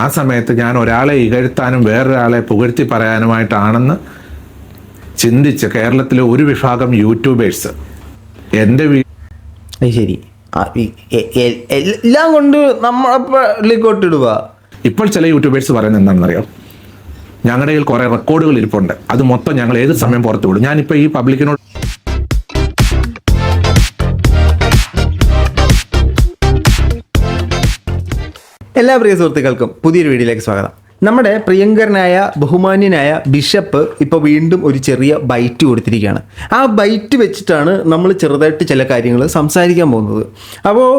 ആ സമയത്ത് ഞാൻ ഒരാളെ ഇകഴ്ത്താനും വേറൊരാളെ പുകഴ്ത്തി പറയാനുമായിട്ടാണെന്ന് ചിന്തിച്ച് കേരളത്തിലെ ഒരു വിഭാഗം യൂട്യൂബേഴ്സ് എൻ്റെ ശരി എല്ലാം കൊണ്ട് നമ്മളിക്കോട്ടിടുക. ഇപ്പോൾ ചില യൂട്യൂബേഴ്സ് പറയുന്നത് എന്താണെന്നറിയാം, ഞങ്ങളുടെ കയ്യിൽ കുറേ റെക്കോർഡുകൾ ഇരിപ്പുണ്ട്, അത് മൊത്തം ഞങ്ങൾ ഏത് സമയം പുറത്തു വിടും. ഞാനിപ്പോൾ ഈ പബ്ലിക്കിനോട് എല്ലാ പ്രിയ സുഹൃത്തുക്കൾക്കും പുതിയൊരു വീഡിയോയിലേക്ക് സ്വാഗതം. നമ്മുടെ പ്രിയങ്കരനായ ബഹുമാന്യനായ ബിഷപ്പ് ഇപ്പോൾ വീണ്ടും ഒരു ചെറിയ ബൈറ്റ് കൊടുത്തിരിക്കുകയാണ്. ആ ബൈറ്റ് വെച്ചിട്ടാണ് നമ്മൾ ചെറുതായിട്ട് ചില കാര്യങ്ങൾ സംസാരിക്കാൻ പോകുന്നത്. അപ്പോൾ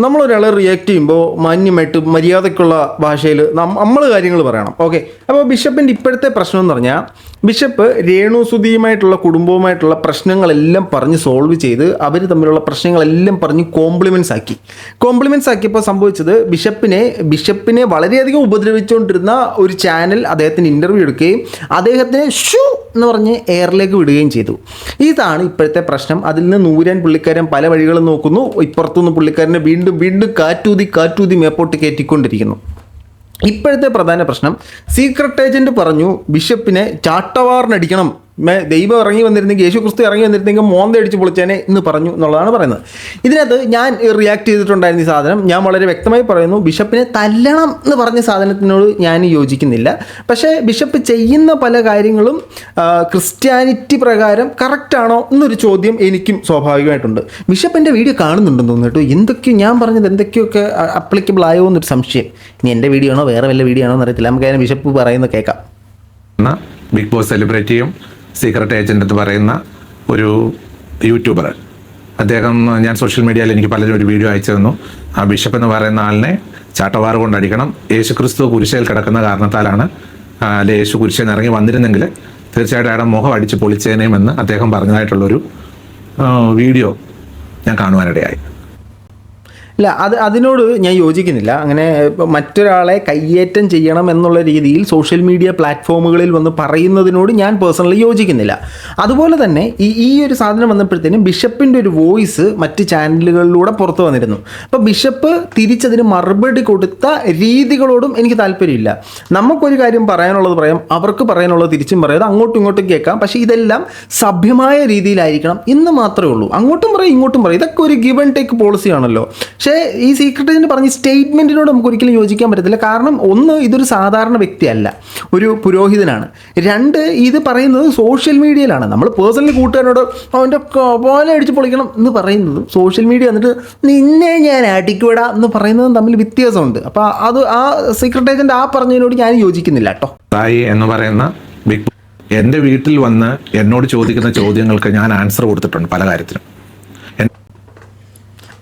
നമ്മളൊരാളെ റിയാക്ട് ചെയ്യുമ്പോൾ മാന്യമായിട്ട് മര്യാദയ്ക്കുള്ള ഭാഷയിൽ നമ്മൾ കാര്യങ്ങൾ പറയണം. ഓക്കെ, അപ്പോൾ ബിഷപ്പിൻ്റെ ഇപ്പോഴത്തെ പ്രശ്നം എന്ന് പറഞ്ഞാൽ, ബിഷപ്പ് രേണുസുതിയുമായിട്ടുള്ള കുടുംബവുമായിട്ടുള്ള പ്രശ്നങ്ങളെല്ലാം പറഞ്ഞ് സോൾവ് ചെയ്ത് അവർ തമ്മിലുള്ള പ്രശ്നങ്ങളെല്ലാം പറഞ്ഞ് കോംപ്ലിമെൻറ്റ്സ് ആക്കിയപ്പോൾ സംഭവിച്ചത് ബിഷപ്പിനെ വളരെയധികം ഉപദ്രവിച്ചുകൊണ്ടിരുന്ന ഒരു ചാനൽ അദ്ദേഹത്തിന് ഇൻ്റർവ്യൂ എടുക്കുകയും അദ്ദേഹത്തിനെ ഷൂ എന്ന് പറഞ്ഞ് എയറിലേക്ക് വിടുകയും ചെയ്തു. ഇതാണ് ഇപ്പോഴത്തെ പ്രശ്നം. അതിൽ നിന്ന് നൂരാൻ പുള്ളിക്കാരൻ പല വഴികളും നോക്കുന്നു. ഇപ്പുറത്തുനിന്ന് പുള്ളിക്കാരനെ വീണ്ടും കാറ്റൂതി മേപ്പോട്ട് കയറ്റിക്കൊണ്ടിരിക്കുന്നു. ഇപ്പോഴത്തെ പ്രധാന പ്രശ്നം, സീക്രട്ട് ഏജൻറ്റ് പറഞ്ഞു ബിഷപ്പിനെ ചാട്ടവാറിനടിക്കണം, ദൈവം ഇറങ്ങി വന്നിരുന്നെങ്കിൽ, യേശു ക്രിസ്തു ഇറങ്ങി വന്നിരുന്നെങ്കിൽ മോന്തയടിച്ച് പൊളിച്ചേനെ എന്ന് പറഞ്ഞു എന്നുള്ളതാണ് പറയുന്നത്. ഇതിനകത്ത് ഞാൻ റിയാക്ട് ചെയ്തിട്ടുണ്ടായിരുന്ന ഈ സാധനം ഞാൻ വളരെ വ്യക്തമായി പറയുന്നു, ബിഷപ്പിനെ തല്ലണം എന്ന് പറഞ്ഞ സാധനത്തിനോട് ഞാൻ യോജിക്കുന്നില്ല. പക്ഷേ ബിഷപ്പ് ചെയ്യുന്ന പല കാര്യങ്ങളും ക്രിസ്ത്യാനിറ്റി പ്രകാരം കറക്റ്റാണോ എന്നൊരു ചോദ്യം എനിക്കും സ്വാഭാവികമായിട്ടുണ്ട്. ബിഷപ്പിൻ്റെ വീഡിയോ കാണുന്നുണ്ടെന്ന് തോന്നുന്നു കേട്ടോ. എന്തൊക്കെയോ ഞാൻ പറഞ്ഞത് എന്തൊക്കെയൊക്കെ അപ്ലിക്കബിൾ ആയോ എന്നൊരു സംശയം. ഇനി എൻ്റെ വീഡിയോ ആണോ വേറെ വല്ല വീഡിയോ ആണോ എന്നറിയത്തില്ല. നമുക്ക് അതിനെ ബിഷപ്പ് പറയുന്നത് കേൾക്കാം. ബിഗ് ബോസ് സെലിബ്രിറ്റിയും സീക്രട്ട് ഏജൻ്റ് എന്ന് പറയുന്ന ഒരു യൂട്യൂബർ, അദ്ദേഹം ഞാൻ സോഷ്യൽ മീഡിയയിൽ എനിക്ക് പലരും ഒരു വീഡിയോ അയച്ചു തന്നു. ആ ബിഷപ്പ് എന്ന് പറയുന്ന ആളിനെ ചാട്ടവാറ് കൊണ്ടടിക്കണം, യേശുക്രിസ്തു കുരിശയിൽ കിടക്കുന്ന കാരണത്താലാണ്, അല്ലെ യേശു കുരിശയിൽ ഇറങ്ങി വന്നിരുന്നെങ്കിൽ തീർച്ചയായിട്ടും അയാളുടെ മുഖം അടിച്ച് പൊളിച്ചേനേമെന്ന് അദ്ദേഹം പറഞ്ഞതായിട്ടുള്ളൊരു വീഡിയോ ഞാൻ കാണുവാനിടയായി. ഇല്ല, അതിനോട് ഞാൻ യോജിക്കുന്നില്ല. അങ്ങനെ മറ്റൊരാളെ കയ്യേറ്റം ചെയ്യണം എന്നുള്ള രീതിയിൽ സോഷ്യൽ മീഡിയ പ്ലാറ്റ്ഫോമുകളിൽ വന്ന് പറയുന്നതിനോട് ഞാൻ പേഴ്സണലി യോജിക്കുന്നില്ല. അതുപോലെ തന്നെ ഈ ഒരു സാധനം വന്നപ്പോഴത്തേനും ബിഷപ്പിൻ്റെ ഒരു വോയിസ് മറ്റ് ചാനലുകളിലൂടെ പുറത്തു വന്നിരുന്നു. അപ്പോൾ ബിഷപ്പ് തിരിച്ചതിന് മറുപടി കൊടുത്ത രീതികളോടും എനിക്ക് താല്പര്യമില്ല. നമുക്കൊരു കാര്യം പറയാനുള്ളത് പറയാം, അവർക്ക് പറയാനുള്ളത് തിരിച്ചും പറയാം, അങ്ങോട്ടും ഇങ്ങോട്ടും കേൾക്കാം. പക്ഷേ ഇതെല്ലാം സഭ്യമായ രീതിയിലായിരിക്കണം എന്ന് മാത്രമേ ഉള്ളൂ. അങ്ങോട്ടും പറയും ഇങ്ങോട്ടും പറയും, ഇതൊക്കെ ഒരു ഗിവ് ആൻഡ് ടേക്ക് പോളിസിയാണല്ലോ. പക്ഷേ ഈ സീക്രട്ട് ഏജൻറ്റ് പറഞ്ഞ സ്റ്റേറ്റ്മെൻറ്റിനോട് നമുക്ക് ഒരിക്കലും യോജിക്കാൻ പറ്റത്തില്ല. കാരണം ഒന്ന്, ഇതൊരു സാധാരണ വ്യക്തിയല്ല, ഒരു പുരോഹിതനാണ്. രണ്ട്, ഇത് പറയുന്നത് സോഷ്യൽ മീഡിയയിലാണ്. നമ്മൾ പേഴ്സണലി കൂട്ടുകാരോട് അവൻ്റെ പോലെ അടിച്ച് പൊളിക്കണം എന്ന് പറയുന്നതും സോഷ്യൽ മീഡിയ എന്നിട്ട് നിന്നെ ഞാൻ അടിക്കൂടാ എന്ന് പറയുന്നതും തമ്മിൽ വ്യത്യാസമുണ്ട്. അപ്പോൾ അത് ആ സീക്രട്ട് ഏജൻറ്റ് ആ പറഞ്ഞതിനോട് ഞാൻ യോജിക്കുന്നില്ല കേട്ടോ. തായി എന്ന് പറയുന്ന എൻ്റെ വീട്ടിൽ വന്ന് എന്നോട് ചോദിക്കുന്ന ചോദ്യങ്ങൾക്ക് ഞാൻ ആൻസർ കൊടുത്തിട്ടുണ്ട് പല കാര്യത്തിലും.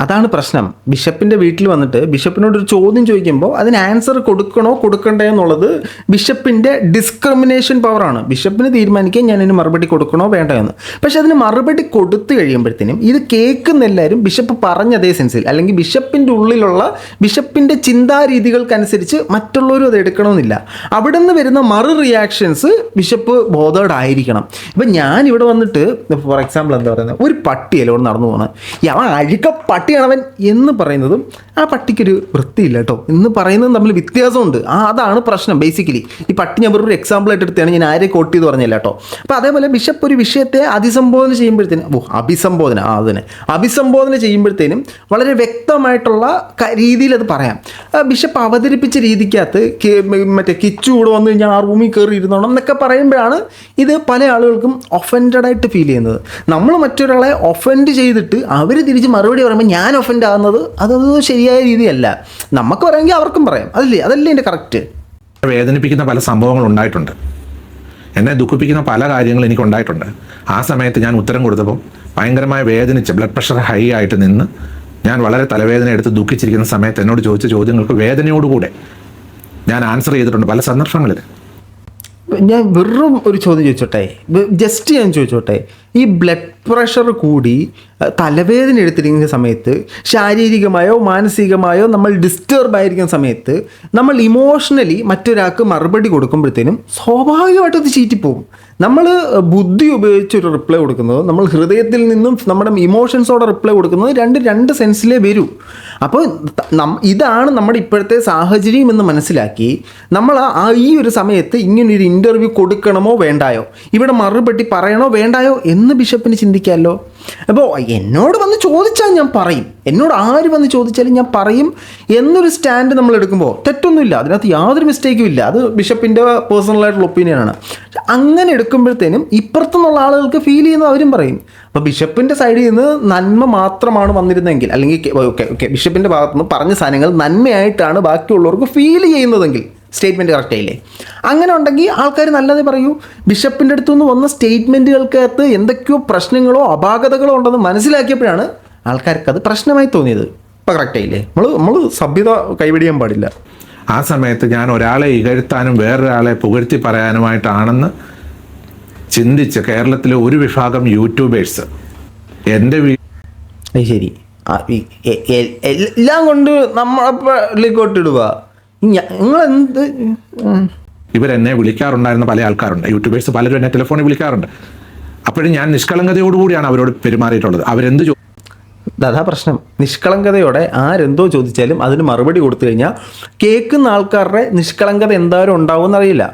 അതാണ് പ്രശ്നം. ബിഷപ്പിൻ്റെ വീട്ടിൽ വന്നിട്ട് ബിഷപ്പിനോടൊരു ചോദ്യം ചോദിക്കുമ്പോൾ അതിന് ആൻസർ കൊടുക്കണോ കൊടുക്കണ്ടേ എന്നുള്ളത് ബിഷപ്പിൻ്റെ ഡിസ്ക്രിമിനേഷൻ പവറാണ്. ബിഷപ്പിന് തീരുമാനിക്കാൻ ഞാൻ അതിന് മറുപടി കൊടുക്കണോ വേണ്ടോ എന്ന്. പക്ഷെ അതിന് മറുപടി കൊടുത്തു കഴിയുമ്പോഴത്തേനും ഇത് കേൾക്കുന്ന എല്ലാവരും ബിഷപ്പ് പറഞ്ഞ അതേ സെൻസിൽ, അല്ലെങ്കിൽ ബിഷപ്പിൻ്റെ ഉള്ളിലുള്ള ബിഷപ്പിൻ്റെ ചിന്താരീതികൾക്കനുസരിച്ച് മറ്റുള്ളവരും അത് എടുക്കണമെന്നില്ല. അവിടെ നിന്ന് വരുന്ന മറു റിയാക്ഷൻസ് ബിഷപ്പ് ബോധേഡ് ആയിരിക്കണം. ഇപ്പം ഞാൻ ഇവിടെ വന്നിട്ട് ഫോർ എക്സാമ്പിൾ എന്താ പറയുന്നത്, ഒരു പട്ടിയല്ലോ നടന്നു പോകുന്നത്, അവൻ അഴുക്ക പട്ടിയാണവൻ എന്ന് പറയുന്നതും ആ പട്ടിക്കൊരു വൃത്തിയില്ല കേട്ടോ എന്ന് പറയുന്നതും തമ്മിൽ വ്യത്യാസമുണ്ട്. അതാണ് പ്രശ്നം ബേസിക്കലി. ഈ പട്ടി ഞാൻ വെറൊരു എക്സാമ്പിളായിട്ട് എടുത്താണ്, ഞാൻ ആരെ കോട്ട് ചെയ്ത് പറഞ്ഞില്ല കേട്ടോ. അപ്പോൾ അതേപോലെ ബിഷപ്പ് ഒരു വിഷയത്തെ അഭിസംബോധന ചെയ്യുമ്പോഴത്തേനും വളരെ വ്യക്തമായിട്ടുള്ള രീതിയിൽ അത് പറയാം. ബിഷപ്പ് അവതരിപ്പിച്ച രീതിക്കകത്ത് മറ്റേ കിച്ചു കൂടെ വന്നു കഴിഞ്ഞാൽ ആ റൂമിൽ കയറി ഇരുന്നോണം എന്നൊക്കെ പറയുമ്പോഴാണ് ഇത് പല ആളുകൾക്കും ഒഫൻഡായിട്ട് ഫീൽ ചെയ്യുന്നത്. നമ്മൾ മറ്റൊരാളെ ഒഫൻഡ് ചെയ്തിട്ട് അവർ തിരിച്ച് മറുപടി പറയുമ്പോൾ ഞാൻ ഒഫൻഡ് ആകുന്നത് അതൊരു ശരിയായ രീതിയല്ല. നമുക്ക് പറയാമെങ്കിൽ അവർക്കും പറയാം, അതല്ലേ എൻ്റെ കറക്റ്റ്. വേദനിപ്പിക്കുന്ന പല സംഭവങ്ങൾ ഉണ്ടായിട്ടുണ്ട്, എന്നെ ദുഃഖിപ്പിക്കുന്ന പല കാര്യങ്ങൾ എനിക്കുണ്ടായിട്ടുണ്ട്. ആ സമയത്ത് ഞാൻ ഉത്തരം കൊടുത്തപ്പോൾ ഭയങ്കരമായി വേദനിച്ച് ബ്ലഡ് പ്രഷർ ഹൈ ആയിട്ട് നിന്ന് ഞാൻ വളരെ തലവേദന എടുത്ത് ദുഃഖിച്ചിരിക്കുന്ന സമയത്ത് എന്നോട് ചോദിച്ച ചോദ്യങ്ങൾക്ക് വേദനയോടുകൂടെ ഞാൻ ആൻസർ ചെയ്തിട്ടുണ്ട് പല സന്ദർഭങ്ങളിൽ. ഞാൻ വെറും ഒരു ചോദ്യം ചോദിച്ചോട്ടെ, ജസ്റ്റ് ഞാൻ ചോദിച്ചോട്ടെ, ഈ ബ്ലഡ് പ്രഷർ കൂടി തലവേദന എടുത്തിരിക്കുന്ന സമയത്ത്, ശാരീരികമായോ മാനസികമായോ നമ്മൾ ഡിസ്റ്റർബ് ആയിരിക്കുന്ന സമയത്ത് നമ്മൾ ഇമോഷണലി മറ്റൊരാൾക്ക് മറുപടി കൊടുക്കുമ്പോഴത്തേനും സ്വാഭാവികമായിട്ടും അത് ചീറ്റിപ്പോവും. നമ്മൾ ബുദ്ധി ഉപയോഗിച്ചൊരു റിപ്ലൈ കൊടുക്കുന്നത്, നമ്മൾ ഹൃദയത്തിൽ നിന്നും നമ്മുടെ ഇമോഷൻസോടെ റിപ്ലൈ കൊടുക്കുന്നത് രണ്ട് സെൻസിലേ വരൂ. അപ്പോൾ ഇതാണ് നമ്മുടെ ഇപ്പോഴത്തെ സാഹചര്യം എന്ന് മനസ്സിലാക്കി നമ്മൾ ഈ ഒരു സമയത്ത് ഇങ്ങനൊരു ഇൻ്റർവ്യൂ കൊടുക്കണമോ വേണ്ടായോ, ഇവിടെ മറുപടി പറയണോ വേണ്ടായോ എന്ന് ബിഷപ്പിന് ചിന്തിക്കാമല്ലോ. അപ്പോൾ എന്നോട് വന്ന് ചോദിച്ചാൽ ഞാൻ പറയും, എന്നോട് ആര് വന്ന് ചോദിച്ചാലും ഞാൻ പറയും എന്നൊരു സ്റ്റാൻഡ് നമ്മൾ എടുക്കുമ്പോൾ തെറ്റൊന്നുമില്ല, അതിനകത്ത് യാതൊരു മിസ്റ്റേക്കും ഇല്ല. അത് ബിഷപ്പിൻ്റെ പേഴ്സണലായിട്ടുള്ള ഒപ്പീനിയനാണ്. അങ്ങനെ എടുക്കുമ്പോഴത്തേനും ഇപ്പുറത്തുനിന്നുള്ള ആളുകൾക്ക് ഫീൽ ചെയ്യുന്നത് അവരും പറയും. അപ്പോൾ ബിഷപ്പിൻ്റെ സൈഡിൽ നിന്ന് നന്മ മാത്രമാണ് വന്നിരുന്നെങ്കിൽ, അല്ലെങ്കിൽ ഓക്കെ ബിഷപ്പിൻ്റെ ഭാഗത്തു നിന്ന് പറഞ്ഞ സാധനങ്ങൾ നന്മയായിട്ടാണ് ബാക്കിയുള്ളവർക്ക് ഫീൽ ചെയ്യുന്നതെങ്കിൽ സ്റ്റേറ്റ്മെൻറ്റ് കറക്റ്റ് ആയില്ലേ? അങ്ങനെ ഉണ്ടെങ്കിൽ ആൾക്കാർ നല്ലതേ പറയൂ. ബിഷപ്പിൻ്റെ അടുത്തു നിന്ന് വന്ന സ്റ്റേറ്റ്മെൻറ്റുകൾക്കകത്ത് എന്തൊക്കെയോ പ്രശ്നങ്ങളോ അപാകതകളോ ഉണ്ടെന്ന് മനസ്സിലാക്കിയപ്പോഴാണ് ആൾക്കാർക്ക് അത് പ്രശ്നമായി തോന്നിയത്. ഇപ്പം കറക്റ്റ് ആയില്ലേ? നമ്മൾ സഭ്യത കൈവെടിയാൻ പാടില്ല. ആ സമയത്ത് ഞാൻ ഒരാളെ ഇകഴ്ത്താനും വേറൊരാളെ പുകഴ്ത്തി പറയാനുമായിട്ടാണെന്ന് ചിന്തിച്ച് കേരളത്തിലെ ഒരു വിഭാഗം യൂട്യൂബേഴ്സ് എൻ്റെ അത് ശരി എല്ലാം കൊണ്ട് നമ്മളെക്കോട്ടിടുക. നിങ്ങളെന്ത് ഇവരെന്നെ വിളിക്കാറുണ്ടായിരുന്ന പല ആൾക്കാരുണ്ട്, യൂട്യൂബേഴ്സ് പലരും എന്നെ ടെലിഫോണിൽ വിളിക്കാറുണ്ട്. അപ്പോഴും ഞാൻ നിഷ്കളങ്കതയോടുകൂടിയാണ് അവരോട് പെരുമാറിയിട്ടുള്ളത്. അവരെന്ത് അതാ പ്രശ്നം. നിഷ്കളങ്കതയോടെ ആരെന്തോ ചോദിച്ചാലും അതിന് മറുപടി കൊടുത്തു കഴിഞ്ഞാൽ കേൾക്കുന്ന ആൾക്കാരുടെ നിഷ്കളങ്കത എന്തായാലും ഉണ്ടാവുമെന്നറിയില്ല.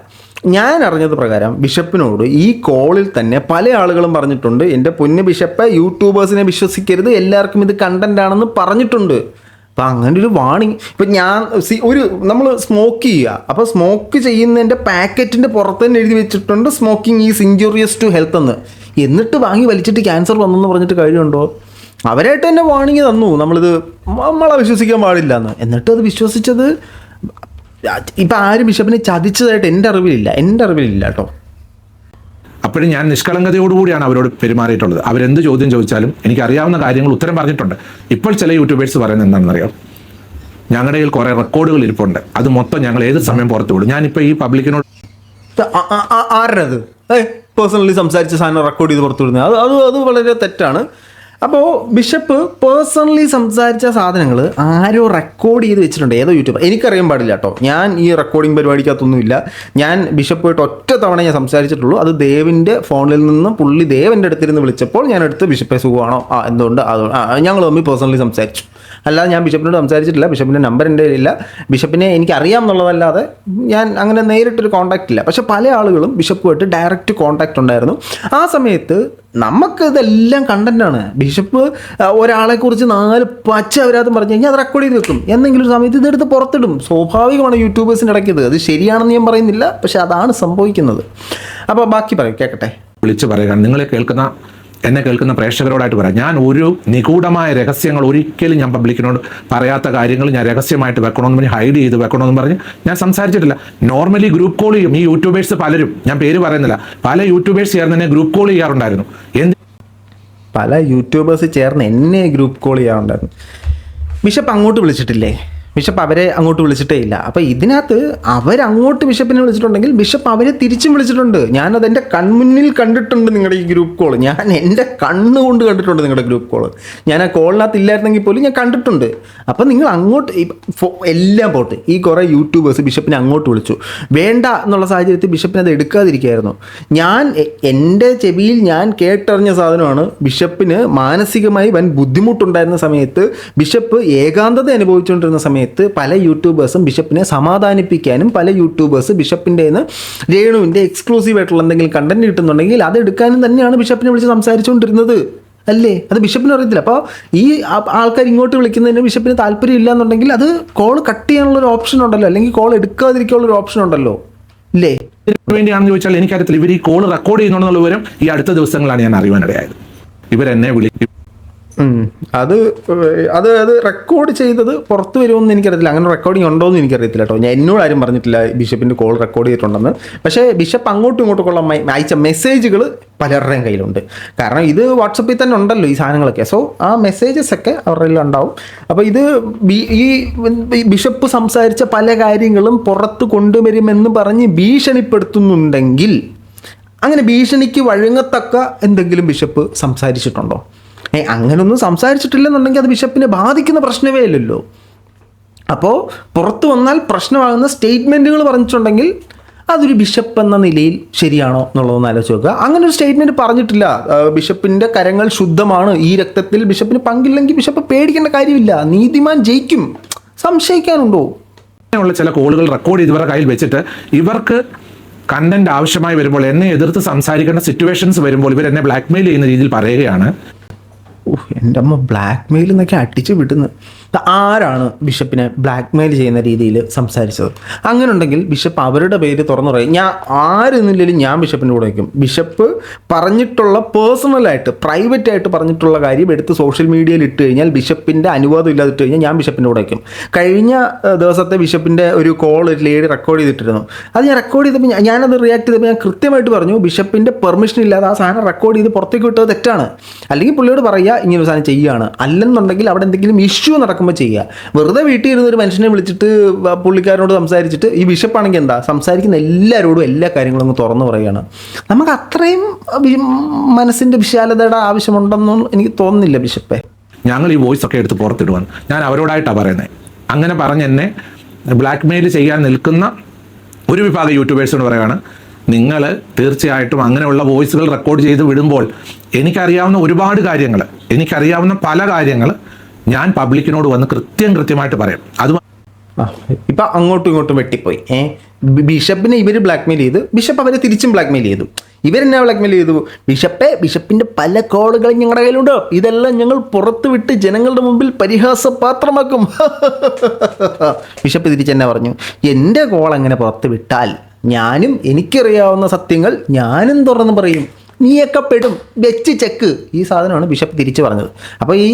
ഞാൻ അറിഞ്ഞത് പ്രകാരം ബിഷപ്പിനോട് ഈ കോളിൽ തന്നെ പല ആളുകളും പറഞ്ഞിട്ടുണ്ട്, എൻ്റെ പൊന്ന് ബിഷപ്പ് യൂട്യൂബേഴ്സിനെ വിശ്വസിക്കരുത്, എല്ലാവർക്കും ഇത് കണ്ടന്റ് ആണെന്ന് പറഞ്ഞിട്ടുണ്ട്. അപ്പം അങ്ങനെ ഒരു വാണിംഗ്. ഇപ്പം ഞാൻ നമ്മൾ സ്മോക്ക് ചെയ്യുക, അപ്പോൾ സ്മോക്ക് ചെയ്യുന്നതിൻ്റെ പാക്കറ്റിൻ്റെ പുറത്ത് തന്നെ എഴുതി വെച്ചിട്ടുണ്ട് smoking is injurious to health എന്ന്. എന്നിട്ട് വാങ്ങി വലിച്ചിട്ട് ക്യാൻസർ വന്നെന്ന് പറഞ്ഞിട്ട് കാര്യമുണ്ടോ? അവരായിട്ട് തന്നെ വാണിംഗ് തന്നു, നമ്മളെ വിശ്വസിക്കാൻ പാടില്ല എന്ന്. എന്നിട്ട് അത് വിശ്വസിച്ചത് ഇപ്പം ആരും ബിഷപ്പിനെ ചതിച്ചതായിട്ട് എൻ്റെ അറിവിലില്ല കേട്ടോ. അപ്പോഴും ഞാൻ നിഷ്കളങ്കതയോടുകൂടിയാണ് അവരോട് പെരുമാറിയിട്ടുള്ളത്. അവരെന്ത് ചോദ്യം ചോദിച്ചാലും എനിക്കറിയാവുന്ന കാര്യങ്ങൾ ഉത്തരം പറഞ്ഞിട്ടുണ്ട്. ഇപ്പോൾ ചില യൂട്യൂബേഴ്സ് പറയുന്നത് എന്താണെന്നറിയാം, ഞങ്ങളുടെ കയ്യിൽ കുറേ റെക്കോർഡുകൾ ഇരിപ്പുണ്ട്, അത് മൊത്തം ഞങ്ങൾ ഏത് സമയം പുറത്തു വിടും. ഞാനിപ്പോൾ ഈ പബ്ലിക്കിനോട് ആരത് പേഴ്സണലി സംസാരിച്ച സാധനം റെക്കോർഡ് ചെയ്ത് പുറത്തു വിടുന്നത് അത് വളരെ തെറ്റാണ്. അപ്പോൾ ബിഷപ്പ് പേഴ്സണലി സംസാരിച്ച സാധനങ്ങൾ ആരോ റെക്കോർഡ് ചെയ്ത് വെച്ചിട്ടുണ്ട്, ഏതോ യൂട്യൂബർ, എനിക്കറിയാൻ പാടില്ല കേട്ടോ. ഞാൻ ഈ റെക്കോർഡിംഗ് പരിപാടിക്കകത്തൊന്നുമില്ല. ഞാൻ ബിഷപ്പുമായിട്ട് ഒറ്റ തവണ ഞാൻ സംസാരിച്ചിട്ടുള്ളൂ. അത് ദേവിൻ്റെ ഫോണിൽ നിന്ന് പുള്ളി ദേവൻ്റെ അടുത്തിരുന്ന് വിളിച്ചപ്പോൾ ഞാൻ എടുത്ത് ബിഷപ്പെ സുഖമാണോ എന്തുകൊണ്ട് ഞങ്ങൾ തമ്മിൽ പേഴ്സണലി സംസാരിച്ചു. അല്ലാതെ ഞാൻ ബിഷപ്പിനോട് സംസാരിച്ചിട്ടില്ല. ബിഷപ്പിൻ്റെ നമ്പർ എൻ്റെ കയ്യിലില്ല. ബിഷപ്പിനെ എനിക്കറിയാം എന്നുള്ളതല്ലാതെ ഞാൻ അങ്ങനെ നേരിട്ടൊരു കോൺടാക്റ്റ് ഇല്ല. പക്ഷേ പല ആളുകളും ബിഷപ്പുമായിട്ട് ഡയറക്റ്റ് കോൺടാക്റ്റ് ഉണ്ടായിരുന്നു. ആ സമയത്ത് നമുക്ക് ഇതെല്ലാം കണ്ടന്റാണ്. ബിഷപ്പ് ഒരാളെക്കുറിച്ച് 4 പച്ച അവരാതും പറഞ്ഞു കഴിഞ്ഞാൽ അത് റെക്കോർഡ് ചെയ്ത് വെക്കും. എന്തെങ്കിലും ഒരു സമയത്ത് ഇതെടുത്ത് പുറത്തിടും. സ്വാഭാവികമാണ് യൂട്യൂബേഴ്സിൻ്റെ ഇടയ്ക്കത്. അത് ശരിയാണെന്ന് ഞാൻ പറയുന്നില്ല, പക്ഷെ അതാണ് സംഭവിക്കുന്നത്. അപ്പോൾ ബാക്കി പറയും, കേൾക്കട്ടെ. വിളിച്ച് പറയുക, എന്നെ കേൾക്കുന്ന പ്രേക്ഷകരോടായിട്ട് പറയാം, ഞാൻ ഒരു നിഗൂഢമായ രഹസ്യങ്ങൾ ഒരിക്കലും ഞാൻ പബ്ലിക്കിനോട് പറയാത്ത കാര്യങ്ങൾ ഞാൻ രഹസ്യമായിട്ട് വെക്കണമെന്ന് പറഞ്ഞ് ഹൈഡ് ചെയ്ത് വെക്കണമെന്ന് പറഞ്ഞ് ഞാൻ സംസാരിച്ചിട്ടില്ല. നോർമലി ഗ്രൂപ്പ് കോൾ ചെയ്യും ഈ യൂട്യൂബേഴ്സ് പലരും, ഞാൻ പേര് പറയുന്നില്ല, പല യൂട്യൂബേഴ്സ് ചേർന്ന് എന്നെ ഗ്രൂപ്പ് കോൾ ചെയ്യാറുണ്ടായിരുന്നു. പല യൂട്യൂബേഴ്സ് ചേർന്ന് എന്നെ ഗ്രൂപ്പ് കോൾ ചെയ്യാറുണ്ടായിരുന്നു. ബിഷപ്പ് അങ്ങോട്ട് വിളിച്ചിട്ടില്ലേ? ബിഷപ്പ് അവരെ അങ്ങോട്ട് വിളിച്ചിട്ടേ ഇല്ല. അപ്പോൾ ഇതിനകത്ത് അവരങ്ങോട്ട് ബിഷപ്പിനെ വിളിച്ചിട്ടുണ്ടെങ്കിൽ ബിഷപ്പ് അവരെ തിരിച്ചും വിളിച്ചിട്ടുണ്ട്. ഞാനത് എൻ്റെ കൺമുന്നിൽ കണ്ടിട്ടുണ്ട്. നിങ്ങളുടെ ഈ ഗ്രൂപ്പ് കോൾ ഞാൻ എൻ്റെ കണ്ണുകൊണ്ട് കണ്ടിട്ടുണ്ട്. നിങ്ങളുടെ ഗ്രൂപ്പ് കോൾ ഞാൻ ആ കോളിനകത്ത് ഇല്ലായിരുന്നെങ്കിൽ പോലും ഞാൻ കണ്ടിട്ടുണ്ട്. അപ്പോൾ നിങ്ങൾ അങ്ങോട്ട് എല്ലാം പോട്ട് ഈ കുറേ യൂട്യൂബേഴ്സ് ബിഷപ്പിനെ അങ്ങോട്ട് വിളിച്ചു. വേണ്ട എന്നുള്ള സാഹചര്യത്തിൽ ബിഷപ്പിനെ അത് എടുക്കാതിരിക്കുകയായിരുന്നു. ഞാൻ എൻ്റെ ചെവിയിൽ ഞാൻ കേട്ടറിഞ്ഞ സാധനമാണ്, ബിഷപ്പിന് മാനസികമായി വൻ ബുദ്ധിമുട്ടുണ്ടായിരുന്ന സമയത്ത്, ബിഷപ്പ് ഏകാന്തത അനുഭവിച്ചുകൊണ്ടിരുന്ന സമയത്ത് പല യൂട്യൂബേഴ്സും ബിഷപ്പിനെ സമാധാനിപ്പിക്കാനും, പല യൂട്യൂബേഴ്സ് ബിഷപ്പിൻ്റെ രേണുവിൻ്റെ എക്സ്ക്ലൂസീവ് ആയിട്ടുള്ള എന്തെങ്കിലും കണ്ടന്റ് കിട്ടുന്നുണ്ടെങ്കിൽ അത് എടുക്കാനും തന്നെയാണ് ബിഷപ്പിനെ വിളിച്ച് സംസാരിച്ചുകൊണ്ടിരുന്നത് അല്ലേ? അത് ബിഷപ്പിന് അറിയത്തില്ല. അപ്പോൾ ഈ ആൾക്കാർ ഇങ്ങോട്ട് വിളിക്കുന്നതിന് ബിഷപ്പിന് താല്പര്യം ഇല്ല എന്നുണ്ടെങ്കിൽ അത് കോൾ കട്ട് ചെയ്യാനുള്ളൊരു ഓപ്ഷൻ ഉണ്ടല്ലോ, അല്ലെങ്കിൽ കോൾ എടുക്കാതിരിക്കാനുള്ളൊരു ഓപ്ഷൻ ഉണ്ടല്ലോ, ഇല്ലേ? വേണ്ടിയാണെന്ന് ചോദിച്ചാൽ എനിക്കറിയത്തില്ല. ഇവർ ഈ കോൾ റെക്കോർഡ് ചെയ്യുന്നുണ്ടെന്നുള്ള വിവരം ഈ അടുത്ത ദിവസങ്ങളാണ് ഞാൻ അറിയാനിടയായത്. ഇവരെന്നെ വിളിക്കും. അത് റെക്കോർഡ് ചെയ്തത് പുറത്ത് വരുമെന്ന് എനിക്കറിയത്തില്ല. അങ്ങനെ റെക്കോർഡിംഗ് ഉണ്ടോ എന്ന് എനിക്കറിയത്തില്ല കേട്ടോ. എന്നോട് ആരും പറഞ്ഞിട്ടില്ല ബിഷപ്പിൻ്റെ കോൾ റെക്കോർഡ് ചെയ്തിട്ടുണ്ടെന്ന്. പക്ഷേ ബിഷപ്പ് അങ്ങോട്ടും ഇങ്ങോട്ടുള്ള അയച്ച മെസ്സേജുകൾ പലരുടെയും കയ്യിലുണ്ട്. കാരണം ഇത് വാട്സപ്പിൽ തന്നെ ഉണ്ടല്ലോ ഈ സാധനങ്ങളൊക്കെ. സോ ആ മെസ്സേജസ് ഒക്കെ അവരുടെ കയ്യിൽ ഉണ്ടാവും. അപ്പോൾ ഇത് ഈ ബിഷപ്പ് സംസാരിച്ച പല കാര്യങ്ങളും പുറത്ത് കൊണ്ടുവരുമെന്ന് പറഞ്ഞ് ഭീഷണിപ്പെടുത്തുന്നുണ്ടെങ്കിൽ അങ്ങനെ ഭീഷണിക്ക് വഴങ്ങത്തക്ക എന്തെങ്കിലും ബിഷപ്പ് സംസാരിച്ചിട്ടുണ്ടോ? അങ്ങനെയൊന്നും സംസാരിച്ചിട്ടില്ലെന്നുണ്ടെങ്കിൽ അത് ബിഷപ്പിനെ ബാധിക്കുന്ന പ്രശ്നമേ ഇല്ലല്ലോ. അപ്പോൾ പുറത്തു വന്നാൽ പ്രശ്നമാകുന്ന സ്റ്റേറ്റ്മെൻറ്റുകൾ പറഞ്ഞിട്ടുണ്ടെങ്കിൽ അതൊരു ബിഷപ്പ് എന്ന നിലയിൽ ശരിയാണോ എന്നുള്ളതൊന്ന് ആലോചിച്ച് നോക്കുക. അങ്ങനെ ഒരു സ്റ്റേറ്റ്മെൻറ്റ് പറഞ്ഞിട്ടില്ല. ബിഷപ്പിൻ്റെ കരങ്ങൾ ശുദ്ധമാണ്, ഈ രക്തത്തിൽ ബിഷപ്പിന് പങ്കില്ലെങ്കിൽ ബിഷപ്പ് പേടിക്കേണ്ട കാര്യമില്ല, നീതിമാൻ ജയിക്കും. സംശയിക്കാനുണ്ടോ? അങ്ങനെയുള്ള ചില കോളുകൾ റെക്കോർഡ് ചെയ്ത് ഇവരുടെ കയ്യിൽ വെച്ചിട്ട് ഇവർക്ക് കണ്ടന്റ് ആവശ്യമായി വരുമ്പോൾ, എന്നെ എതിർത്ത് സംസാരിക്കേണ്ട സിറ്റുവേഷൻസ് വരുമ്പോൾ ഇവർ എന്നെ ബ്ലാക്ക്മെയിൽ ചെയ്യുന്ന രീതിയിൽ പറയുകയാണ്. എൻ്റെ അമ്മ ബ്ലാക്ക് മെയിൽ എന്നൊക്കെ അടിച്ച് വിടുന്നു. ആരാണ് ബിഷപ്പിനെ ബ്ലാക്ക് മെയിൽ ചെയ്യുന്ന രീതിയിൽ സംസാരിച്ചത്? അങ്ങനെ ഉണ്ടെങ്കിൽ ബിഷപ്പ് അവരുടെ പേര് തുറന്നു പറയും. ഞാൻ ആരെന്നില്ലെങ്കിലും ഞാൻ ബിഷപ്പിൻ്റെ കൂടെ വയ്ക്കും. ബിഷപ്പ് പറഞ്ഞിട്ടുള്ള പേഴ്സണലായിട്ട് പ്രൈവറ്റായിട്ട് പറഞ്ഞിട്ടുള്ള കാര്യം എടുത്ത് സോഷ്യൽ മീഡിയയിൽ ഇട്ട് കഴിഞ്ഞാൽ, ബിഷപ്പിൻ്റെ അനുവാദം ഇല്ലാതെ ഇട്ട് കഴിഞ്ഞാൽ ഞാൻ ബിഷപ്പിൻ്റെ കൂടെ വയ്ക്കും. കഴിഞ്ഞ ദിവസത്തെ ബിഷപ്പിൻ്റെ ഒരു കോൾ ഒരു ലേഡി റെക്കോർഡ് ചെയ്തിട്ടിരുന്നു. അത് ഞാൻ റെക്കോർഡ് ചെയ്തപ്പോൾ ഞാനത് റിയാക്ട് ചെയ്തപ്പോൾ ഞാൻ കൃത്യമായിട്ട് പറഞ്ഞു, ബിഷപ്പിൻ്റെ പെർമിഷൻ ഇല്ലാതെ ആ സാധനം റെക്കോർഡ് ചെയ്ത് പുറത്തേക്ക് വിട്ടത് തെറ്റാണ്. അല്ലെങ്കിൽ പുള്ളിയോട് പറയുക ഇങ്ങനെ ഒരു സാധനം ചെയ്യുകയാണ്, അല്ലെന്നുണ്ടെങ്കിൽ അവിടെ എന്തെങ്കിലും ഇഷ്യൂ നടക്കുമ്പോൾ ചെയ്യുക. വെറുതെ വീട്ടിൽ ഇരുന്ന ഒരു മനുഷ്യനെ വിളിച്ചിട്ട് പുള്ളിക്കാരനോട് സംസാരിച്ചിട്ട്, ഈ ബിഷപ്പാണെങ്കിൽ എന്താ സംസാരിക്കുന്ന എല്ലാവരോടും എല്ലാ കാര്യങ്ങളും അങ്ങ് തുറന്നു പറയുകയാണ്. നമുക്ക് അത്രയും മനസ്സിൻ്റെ വിശാലതയുടെ ആവശ്യമുണ്ടെന്നും എനിക്ക് തോന്നുന്നില്ല ബിഷപ്പെ. ഞങ്ങൾ ഈ വോയിസ് ഒക്കെ എടുത്ത് പുറത്തിടുവാണ്. ഞാൻ അവരോടായിട്ടാണ് പറയുന്നത്. അങ്ങനെ പറഞ്ഞ് എന്നെ ബ്ലാക്ക് മെയിൽ ചെയ്യാൻ നിൽക്കുന്ന ഒരു വിഭാഗം യൂട്യൂബേഴ്സിനോട് പറയുകയാണ്, നിങ്ങൾ തീർച്ചയായിട്ടും അങ്ങനെയുള്ള വോയിസുകൾ റെക്കോർഡ് ചെയ്ത് വിടുമ്പോൾ എനിക്കറിയാവുന്ന ഒരുപാട് കാര്യങ്ങൾ, എനിക്കറിയാവുന്ന പല കാര്യങ്ങൾ ഞാൻ പബ്ലിക്കിനോട് വന്ന് കൃത്യമായിട്ട് പറയാം. അത് ഇപ്പം അങ്ങോട്ടും ഇങ്ങോട്ടും വെട്ടിപ്പോയി. ബിഷപ്പിനെ ഇവർ ബ്ലാക്ക്മെയിൽ ചെയ്തു, ബിഷപ്പ് അവരെ തിരിച്ചും ബ്ലാക്ക്മെയിൽ ചെയ്തു. ഇവരെന്നാ ബ്ലാക്ക്മെയിൽ ചെയ്തു? ബിഷപ്പിൻ്റെ പല കോളുകളും ഞങ്ങളുടെ കയ്യിലുണ്ട്, ഇതെല്ലാം ഞങ്ങൾ പുറത്ത് വിട്ട് ജനങ്ങളുടെ മുമ്പിൽ പരിഹാസപാത്രമാക്കും. ബിഷപ്പ് തിരിച്ചെന്നെ പറഞ്ഞു, എൻ്റെ കോൾ അങ്ങനെ പുറത്ത് വിട്ടാൽ ഞാനും എനിക്കറിയാവുന്ന സത്യങ്ങൾ ഞാനും തുറന്ന് പറയും, നീയൊക്കെ പെടും, വെച്ച് ചെക്ക്. ഈ സാധനമാണ് ബിഷപ്പ് തിരിച്ചു പറഞ്ഞത്. അപ്പോൾ ഈ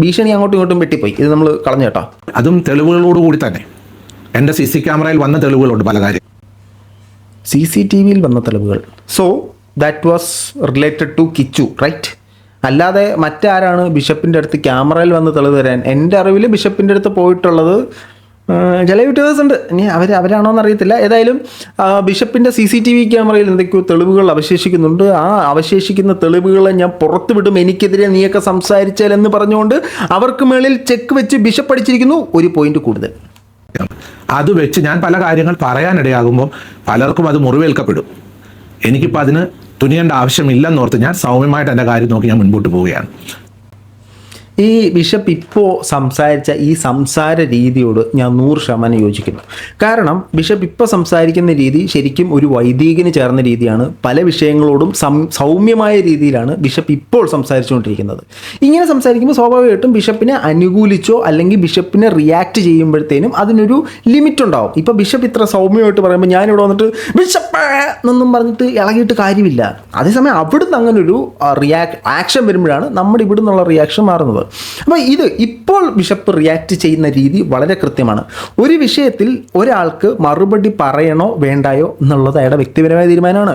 ഭീഷണി അങ്ങോട്ടും ഇങ്ങോട്ടും വെട്ടിപ്പോയി. ഇത് നമ്മൾ കളഞ്ഞു കേട്ടോ. അതും തെളിവുകളോടുകൂടി തന്നെ. എൻ്റെ CC ക്യാമറയിൽ വന്ന തെളിവുകളുണ്ട് പല കാര്യം. CCTVയിൽ വന്ന തെളിവുകൾ. So that was related to Kichu, right? അല്ലാതെ മറ്റാരാണ് ബിഷപ്പിൻ്റെ അടുത്ത് ക്യാമറയിൽ വന്ന് തെളിവ് തരാൻ? എൻ്റെ അറിവിൽ ബിഷപ്പിൻ്റെ അടുത്ത് പോയിട്ടുള്ളത് ചില യൂട്യൂബേഴ്സ് ഉണ്ട്. ഇനി അവരാണോ എന്നറിയത്തില്ല. ഏതായാലും ബിഷപ്പിൻ്റെ CCTV ക്യാമറയിൽ എന്തൊക്കെയോ തെളിവുകൾ അവശേഷിക്കുന്നുണ്ട്. ആ അവശേഷിക്കുന്ന തെളിവുകളെ ഞാൻ പുറത്തു വിടും, എനിക്കെതിരെ നീയൊക്കെ സംസാരിച്ചാൽ എന്ന് പറഞ്ഞുകൊണ്ട് അവർക്ക് മേളിൽ ചെക്ക് വെച്ച് ബിഷപ്പ് അടിച്ചിരിക്കുന്നു. ഒരു പോയിന്റ് കൂടുതൽ. അത് വെച്ച് ഞാൻ പല കാര്യങ്ങൾ പറയാനിടയാകുമ്പോൾ പലർക്കും അത് മുറിവേൽക്കപ്പെടും. എനിക്കിപ്പോൾ അതിന് തുനിയേണ്ട ആവശ്യമില്ലെന്നോർത്ത് ഞാൻ സൗമ്യമായിട്ട് എൻ്റെ കാര്യം നോക്കി ഞാൻ മുൻപോട്ട് പോവുകയാണ്. ഈ ബിഷപ്പ് ഇപ്പോൾ സംസാരിച്ച ഈ സംസാര രീതിയോട് ഞാൻ 100% യോജിക്കുന്നു. കാരണം ബിഷപ്പ് ഇപ്പോൾ സംസാരിക്കുന്ന രീതി ശരിക്കും ഒരു വൈദികന് ചേർന്ന രീതിയാണ്. പല വിഷയങ്ങളോടും സൗമ്യമായ രീതിയിലാണ് ബിഷപ്പ് ഇപ്പോൾ സംസാരിച്ചുകൊണ്ടിരിക്കുന്നത്. ഇങ്ങനെ സംസാരിക്കുമ്പോൾ സ്വാഭാവികമായിട്ടും ബിഷപ്പിനെ അനുകൂലിച്ചോ അല്ലെങ്കിൽ ബിഷപ്പിനെ റിയാക്ട് ചെയ്യുമ്പോഴത്തേനും അതിനൊരു ലിമിറ്റ് ഉണ്ടാവും. ഇപ്പോൾ ബിഷപ്പ് ഇത്ര സൗമ്യമായിട്ട് പറയുമ്പോൾ ഞാനിവിടെ വന്നിട്ട് ബിഷപ്പ് എന്നൊന്നും പറഞ്ഞിട്ട് ഇളകിയിട്ട് കാര്യമില്ല. അതേസമയം അവിടുന്ന് അങ്ങനെ ഒരു ആക്ഷൻ വരുമ്പോഴാണ് നമ്മുടെ ഇവിടുന്നുള്ള റിയാക്ഷൻ മാറുന്നത്. അപ്പോൾ ഇത് ഇപ്പോൾ ബിഷപ്പ് റിയാക്ട് ചെയ്യുന്ന രീതി വളരെ കൃത്യമാണ്. ഒരു വിഷയത്തിൽ ഒരാൾക്ക് മറുപടി പറയണോ വേണ്ടായോ എന്നുള്ളത് അയാളുടെ വ്യക്തിപരമായ തീരുമാനമാണ്.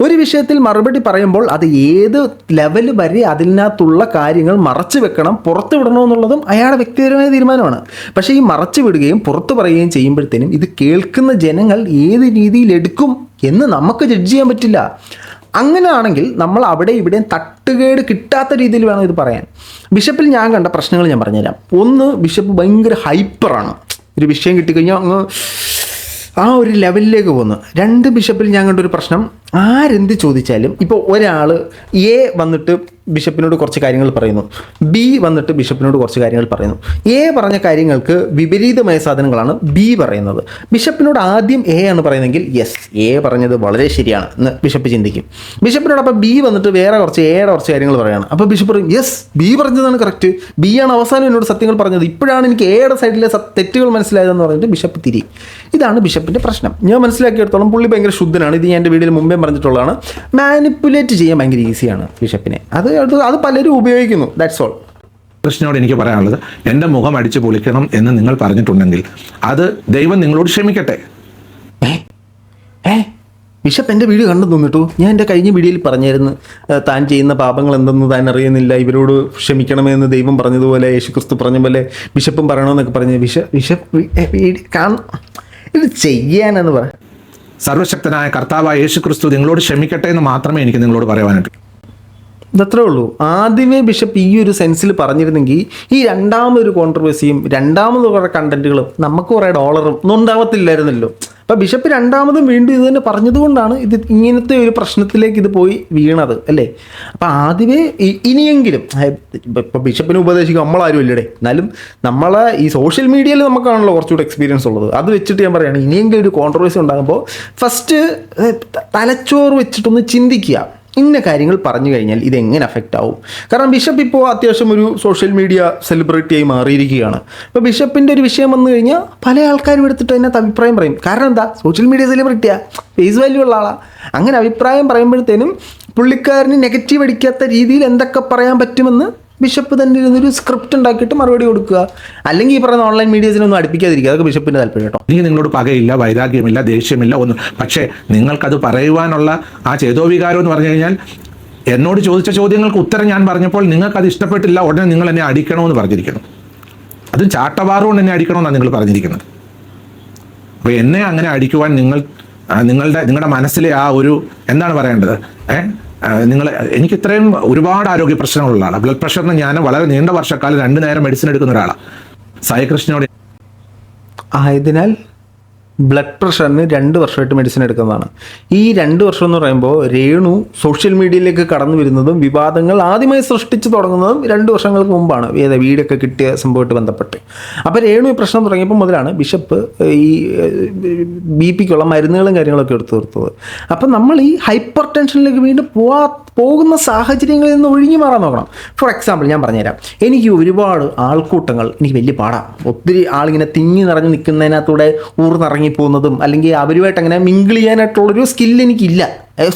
ഒരു വിഷയത്തിൽ മറുപടി പറയുമ്പോൾ അത് ഏത് ലെവൽ വരെ അതിനകത്തുള്ള കാര്യങ്ങൾ മറച്ചു വെക്കണം, പുറത്ത് വിടണോ എന്നുള്ളതും അയാളുടെ വ്യക്തിപരമായ തീരുമാനമാണ്. പക്ഷേ ഈ മറച്ചു വിടുകയും പുറത്ത് പറയുകയും ചെയ്യുമ്പോഴത്തേനും ഇത് കേൾക്കുന്ന ജനങ്ങൾ ഏത് രീതിയിൽ എടുക്കും എന്ന് നമുക്ക് ജഡ്ജ് ചെയ്യാൻ പറ്റില്ല. അങ്ങനെയാണെങ്കിൽ നമ്മൾ അവിടെ ഇവിടെയും തട്ടുകേട് കിട്ടാത്ത രീതിയിൽ വേണം ഇത് പറയാൻ. ബിഷപ്പിൽ ഞാൻ കണ്ട പ്രശ്നങ്ങൾ ഞാൻ പറഞ്ഞുതരാം. ഒന്ന്, ബിഷപ്പ് ഭയങ്കര ഹൈപ്പറാണ്. ഒരു വിഷയം കിട്ടിക്കഴിഞ്ഞാൽ അങ്ങ് ആ ഒരു ലെവലിലേക്ക് പോകുന്നു. 2, ബിഷപ്പിൽ ഞാൻ കണ്ടൊരു പ്രശ്നം, ആരെന്ത് ചോദിച്ചാലും ഇപ്പോൾ ഒരാൾ എ വന്നിട്ട് ബിഷപ്പിനോട് കുറച്ച് കാര്യങ്ങൾ പറയുന്നു, ബി വന്നിട്ട് ബിഷപ്പിനോട് കുറച്ച് കാര്യങ്ങൾ പറയുന്നു. എ പറഞ്ഞ കാര്യങ്ങൾക്ക് വിപരീതമായ സാധനങ്ങളാണ് ബി പറയുന്നത്. ബിഷപ്പിനോട് ആദ്യം എ ആണ് പറയുന്നതെങ്കിൽ യെസ്, എ പറഞ്ഞത് വളരെ ശരിയാണ് എന്ന് ബിഷപ്പ് ചിന്തിക്കും. ബിഷപ്പിനോട് അപ്പോൾ ബി വന്നിട്ട് വേറെ കുറച്ച് എയുടെ കുറച്ച് കാര്യങ്ങൾ പറയുകയാണ്. അപ്പോൾ ബിഷപ്പ് പറയും യെസ്, ബി പറഞ്ഞതാണ് കറക്റ്റ്, ബി ആണ് അവസാനം എന്നോട് സത്യങ്ങൾ പറഞ്ഞത്, ഇപ്പോഴാണ് എനിക്ക് എയുടെ സൈഡിലെ തെറ്റുകൾ മനസ്സിലായതെന്ന് പറഞ്ഞിട്ട് ബിഷപ്പ് തിരി. ഇതാണ് ബിഷപ്പിൻ്റെ പ്രശ്നം. ഞാൻ മനസ്സിലാക്കിയെടുത്തോളം പുള്ളി ഭയങ്കര ശുദ്ധനാണ്. ഇത് ഞാൻ എൻ്റെ വീഡിയോയിൽ മുമ്പേ പറഞ്ഞിട്ടുള്ളതാണ്. മാനിപ്പുലേറ്റ് ചെയ്യാൻ ഭയങ്കര ഈസിയാണ് ബിഷപ്പിനെ. അത് പലരും ഉപയോഗിക്കുന്നു. That's all. കൃഷ്ണനോട് എനിക്ക് പറയാനുള്ളത്, എൻ്റെ മുഖം അടിച്ചു പൊളിക്കണം എന്ന് നിങ്ങൾ പറഞ്ഞിട്ടുണ്ടെങ്കിൽ അത് ദൈവം നിങ്ങളോട് ക്ഷമിക്കട്ടെ. ബിഷപ്പ് എൻ്റെ വീഡിയോ കണ്ടു തോന്നിട്ടു. ഞാൻ എൻ്റെ കഴിഞ്ഞ വീഡിയോയിൽ പറഞ്ഞായിരുന്നു, താൻ ചെയ്യുന്ന പാപങ്ങൾ എന്തെന്ന് താൻ അറിയുന്നില്ല, ഇവരോട് ക്ഷമിക്കണമെന്ന് ദൈവം പറഞ്ഞതുപോലെ യേശുക്രിസ്തു പറഞ്ഞ പോലെ ബിഷപ്പും പറയണമെന്നൊക്കെ പറഞ്ഞ് ബിഷപ്പ് ഇത് ചെയ്യാനെന്ന് പറ. സർവശക്തനായ കർത്താവായ യേശു ക്രിസ്തു നിങ്ങളോട് ക്ഷമിക്കട്ടെ എന്ന് മാത്രമേ എനിക്ക് നിങ്ങളോട് പറയുവാനായിട്ട്. ഇതത്രേ ഉള്ളൂ. ആദ്യമേ ബിഷപ്പ് ഈ ഒരു സെൻസിൽ പറഞ്ഞിരുന്നെങ്കിൽ ഈ രണ്ടാമതൊരു കോൺട്രവേഴ്സിയും രണ്ടാമത് കുറേ കണ്ടന്റുകളും നമുക്ക് കുറേ ഡോളറും ഒന്നും ഉണ്ടാവത്തില്ലായിരുന്നല്ലോ. അപ്പം ബിഷപ്പ് രണ്ടാമതും വീണ്ടും ഇത് തന്നെ പറഞ്ഞതുകൊണ്ടാണ് ഇത് ഇങ്ങനത്തെ ഒരു പ്രശ്നത്തിലേക്ക് ഇത് പോയി വീണത് അല്ലേ. അപ്പം ആദ്യമേ ഇനിയെങ്കിലും ഇപ്പം ബിഷപ്പിനെ ഉപദേശിക്കും നമ്മളാരും ഇല്ലടേ, എന്നാലും നമ്മളെ ഈ സോഷ്യൽ മീഡിയയിൽ നമുക്കാണല്ലോ കുറച്ചുകൂടെ എക്സ്പീരിയൻസ് ഉള്ളത്. അത് വെച്ചിട്ട് ഞാൻ പറയുകയാണ്, ഇനിയെങ്കിലും ഒരു കോൺട്രവേഴ്സി ഉണ്ടാകുമ്പോൾ ഫസ്റ്റ് തലച്ചോറ് വെച്ചിട്ടൊന്ന് ചിന്തിക്കുക, ഇന്ന കാര്യങ്ങൾ പറഞ്ഞു കഴിഞ്ഞാൽ ഇതെങ്ങനെ അഫക്റ്റ് ആവും. കാരണം ബിഷപ്പ് ഇപ്പോൾ അത്യാവശ്യം ഒരു സോഷ്യൽ മീഡിയ സെലിബ്രിറ്റിയായി മാറിയിരിക്കുകയാണ്. അപ്പോൾ ബിഷപ്പിൻ്റെ ഒരു വിഷയം വന്നു കഴിഞ്ഞാൽ പല ആൾക്കാരും എടുത്തിട്ട് അതിനകത്ത് അഭിപ്രായം പറയും. കാരണം എന്താ, സോഷ്യൽ മീഡിയ സെലിബ്രിറ്റിയാണ്, ഫേസ് വാല്യൂ ഉള്ള ആളാണ്. അങ്ങനെ അഭിപ്രായം പറയുമ്പോഴത്തേനും പുള്ളിക്കാരന് നെഗറ്റീവ് അടിക്കാത്ത രീതിയിൽ എന്തൊക്കെ പറയാൻ പറ്റുമെന്ന് ബിഷപ്പ് തന്നെ ഇരുന്നൊരു സ്ക്രിപ്റ്റ് ഉണ്ടാക്കിയിട്ട് മറുപടി കൊടുക്കുക. അല്ലെങ്കിൽ ഈ പറയുന്ന ഓൺലൈൻ മീഡിയസിനൊന്നും അടുപ്പിക്കാതിരിക്കുക. അതൊക്കെ ബിഷപ്പിൻ്റെ താല്പര്യം കേട്ടോ. എനിക്ക് നിങ്ങളോട് പകയില്ല, വൈരാഗ്യമില്ല, ദേഷ്യമില്ല ഒന്നും. പക്ഷേ നിങ്ങൾക്കത് പറയുവാനുള്ള ആ ചേതോവികാരം എന്ന് പറഞ്ഞു കഴിഞ്ഞാൽ, എന്നോട് ചോദിച്ച ചോദ്യങ്ങൾക്ക് ഉത്തരം ഞാൻ പറഞ്ഞപ്പോൾ നിങ്ങൾക്കത് ഇഷ്ടപ്പെട്ടില്ല, ഉടനെ നിങ്ങൾ എന്നെ അടിക്കണമെന്ന് പറഞ്ഞിരിക്കുന്നു. അതും ചാട്ടവാറുകൊണ്ട് എന്നെ അടിക്കണമെന്നാണ് നിങ്ങൾ പറഞ്ഞിരിക്കുന്നത്. അപ്പോൾ എന്നെ അങ്ങനെ അടിക്കുവാൻ നിങ്ങളുടെ മനസ്സിലെ ആ ഒരു എന്താണ് പറയേണ്ടത്, എനിക്ക് ഇത്രയും ഒരുപാട് ആരോഗ്യ പ്രശ്നങ്ങളുള്ള ആളാണ്. ബ്ലഡ് പ്രഷറിന് ഞാൻ വളരെ നീണ്ട വർഷക്കാലം 2 നേരം മെഡിസിൻ എടുക്കുന്ന ഒരാളാണ്. സായികൃഷ്ണനോട് ആയതിനാൽ ബ്ലഡ് പ്രഷറിന് 2 വർഷമായിട്ട് മെഡിസിൻ എടുക്കുന്നതാണ്. ഈ 2 വർഷം എന്ന് പറയുമ്പോൾ രേണു സോഷ്യൽ മീഡിയയിലേക്ക് കടന്നു വരുന്നതും വിവാദങ്ങൾ ആദ്യമായി സൃഷ്ടിച്ചു തുടങ്ങുന്നതും 2 വർഷങ്ങൾക്ക് മുമ്പാണ്. വീടൊക്കെ കിട്ടിയ സംഭവമായിട്ട് ബന്ധപ്പെട്ട്. അപ്പോൾ രേണു ഈ പ്രശ്നം തുടങ്ങിയപ്പോൾ മുതലാണ് ബിഷപ്പ് ഈ BP-ക്കുള്ള മരുന്നുകളും കാര്യങ്ങളൊക്കെ എടുത്തു തീർത്തത്. അപ്പം നമ്മൾ ഈ ഹൈപ്പർ ടെൻഷനിലേക്ക് വീണ്ടും പോകുന്ന സാഹചര്യങ്ങളിൽ നിന്ന് ഒഴിഞ്ഞു മാറാൻ നോക്കണം. ഫോർ എക്സാമ്പിൾ ഞാൻ പറഞ്ഞുതരാം. എനിക്ക് ഒരുപാട് ആൾക്കൂട്ടങ്ങൾ എനിക്ക് വലിയ പാടാണ്. ഒത്തിരി ആളിങ്ങനെ തിങ്ങി നിറഞ്ഞ് നിൽക്കുന്നതിനകത്തൂടെ ഊർന്നിറങ്ങിപ്പോകുന്നതും അല്ലെങ്കിൽ അവരുമായിട്ട് അങ്ങനെ മിങ്കിൾ ചെയ്യാനായിട്ടുള്ളൊരു സ്കില്ല് എനിക്കില്ല.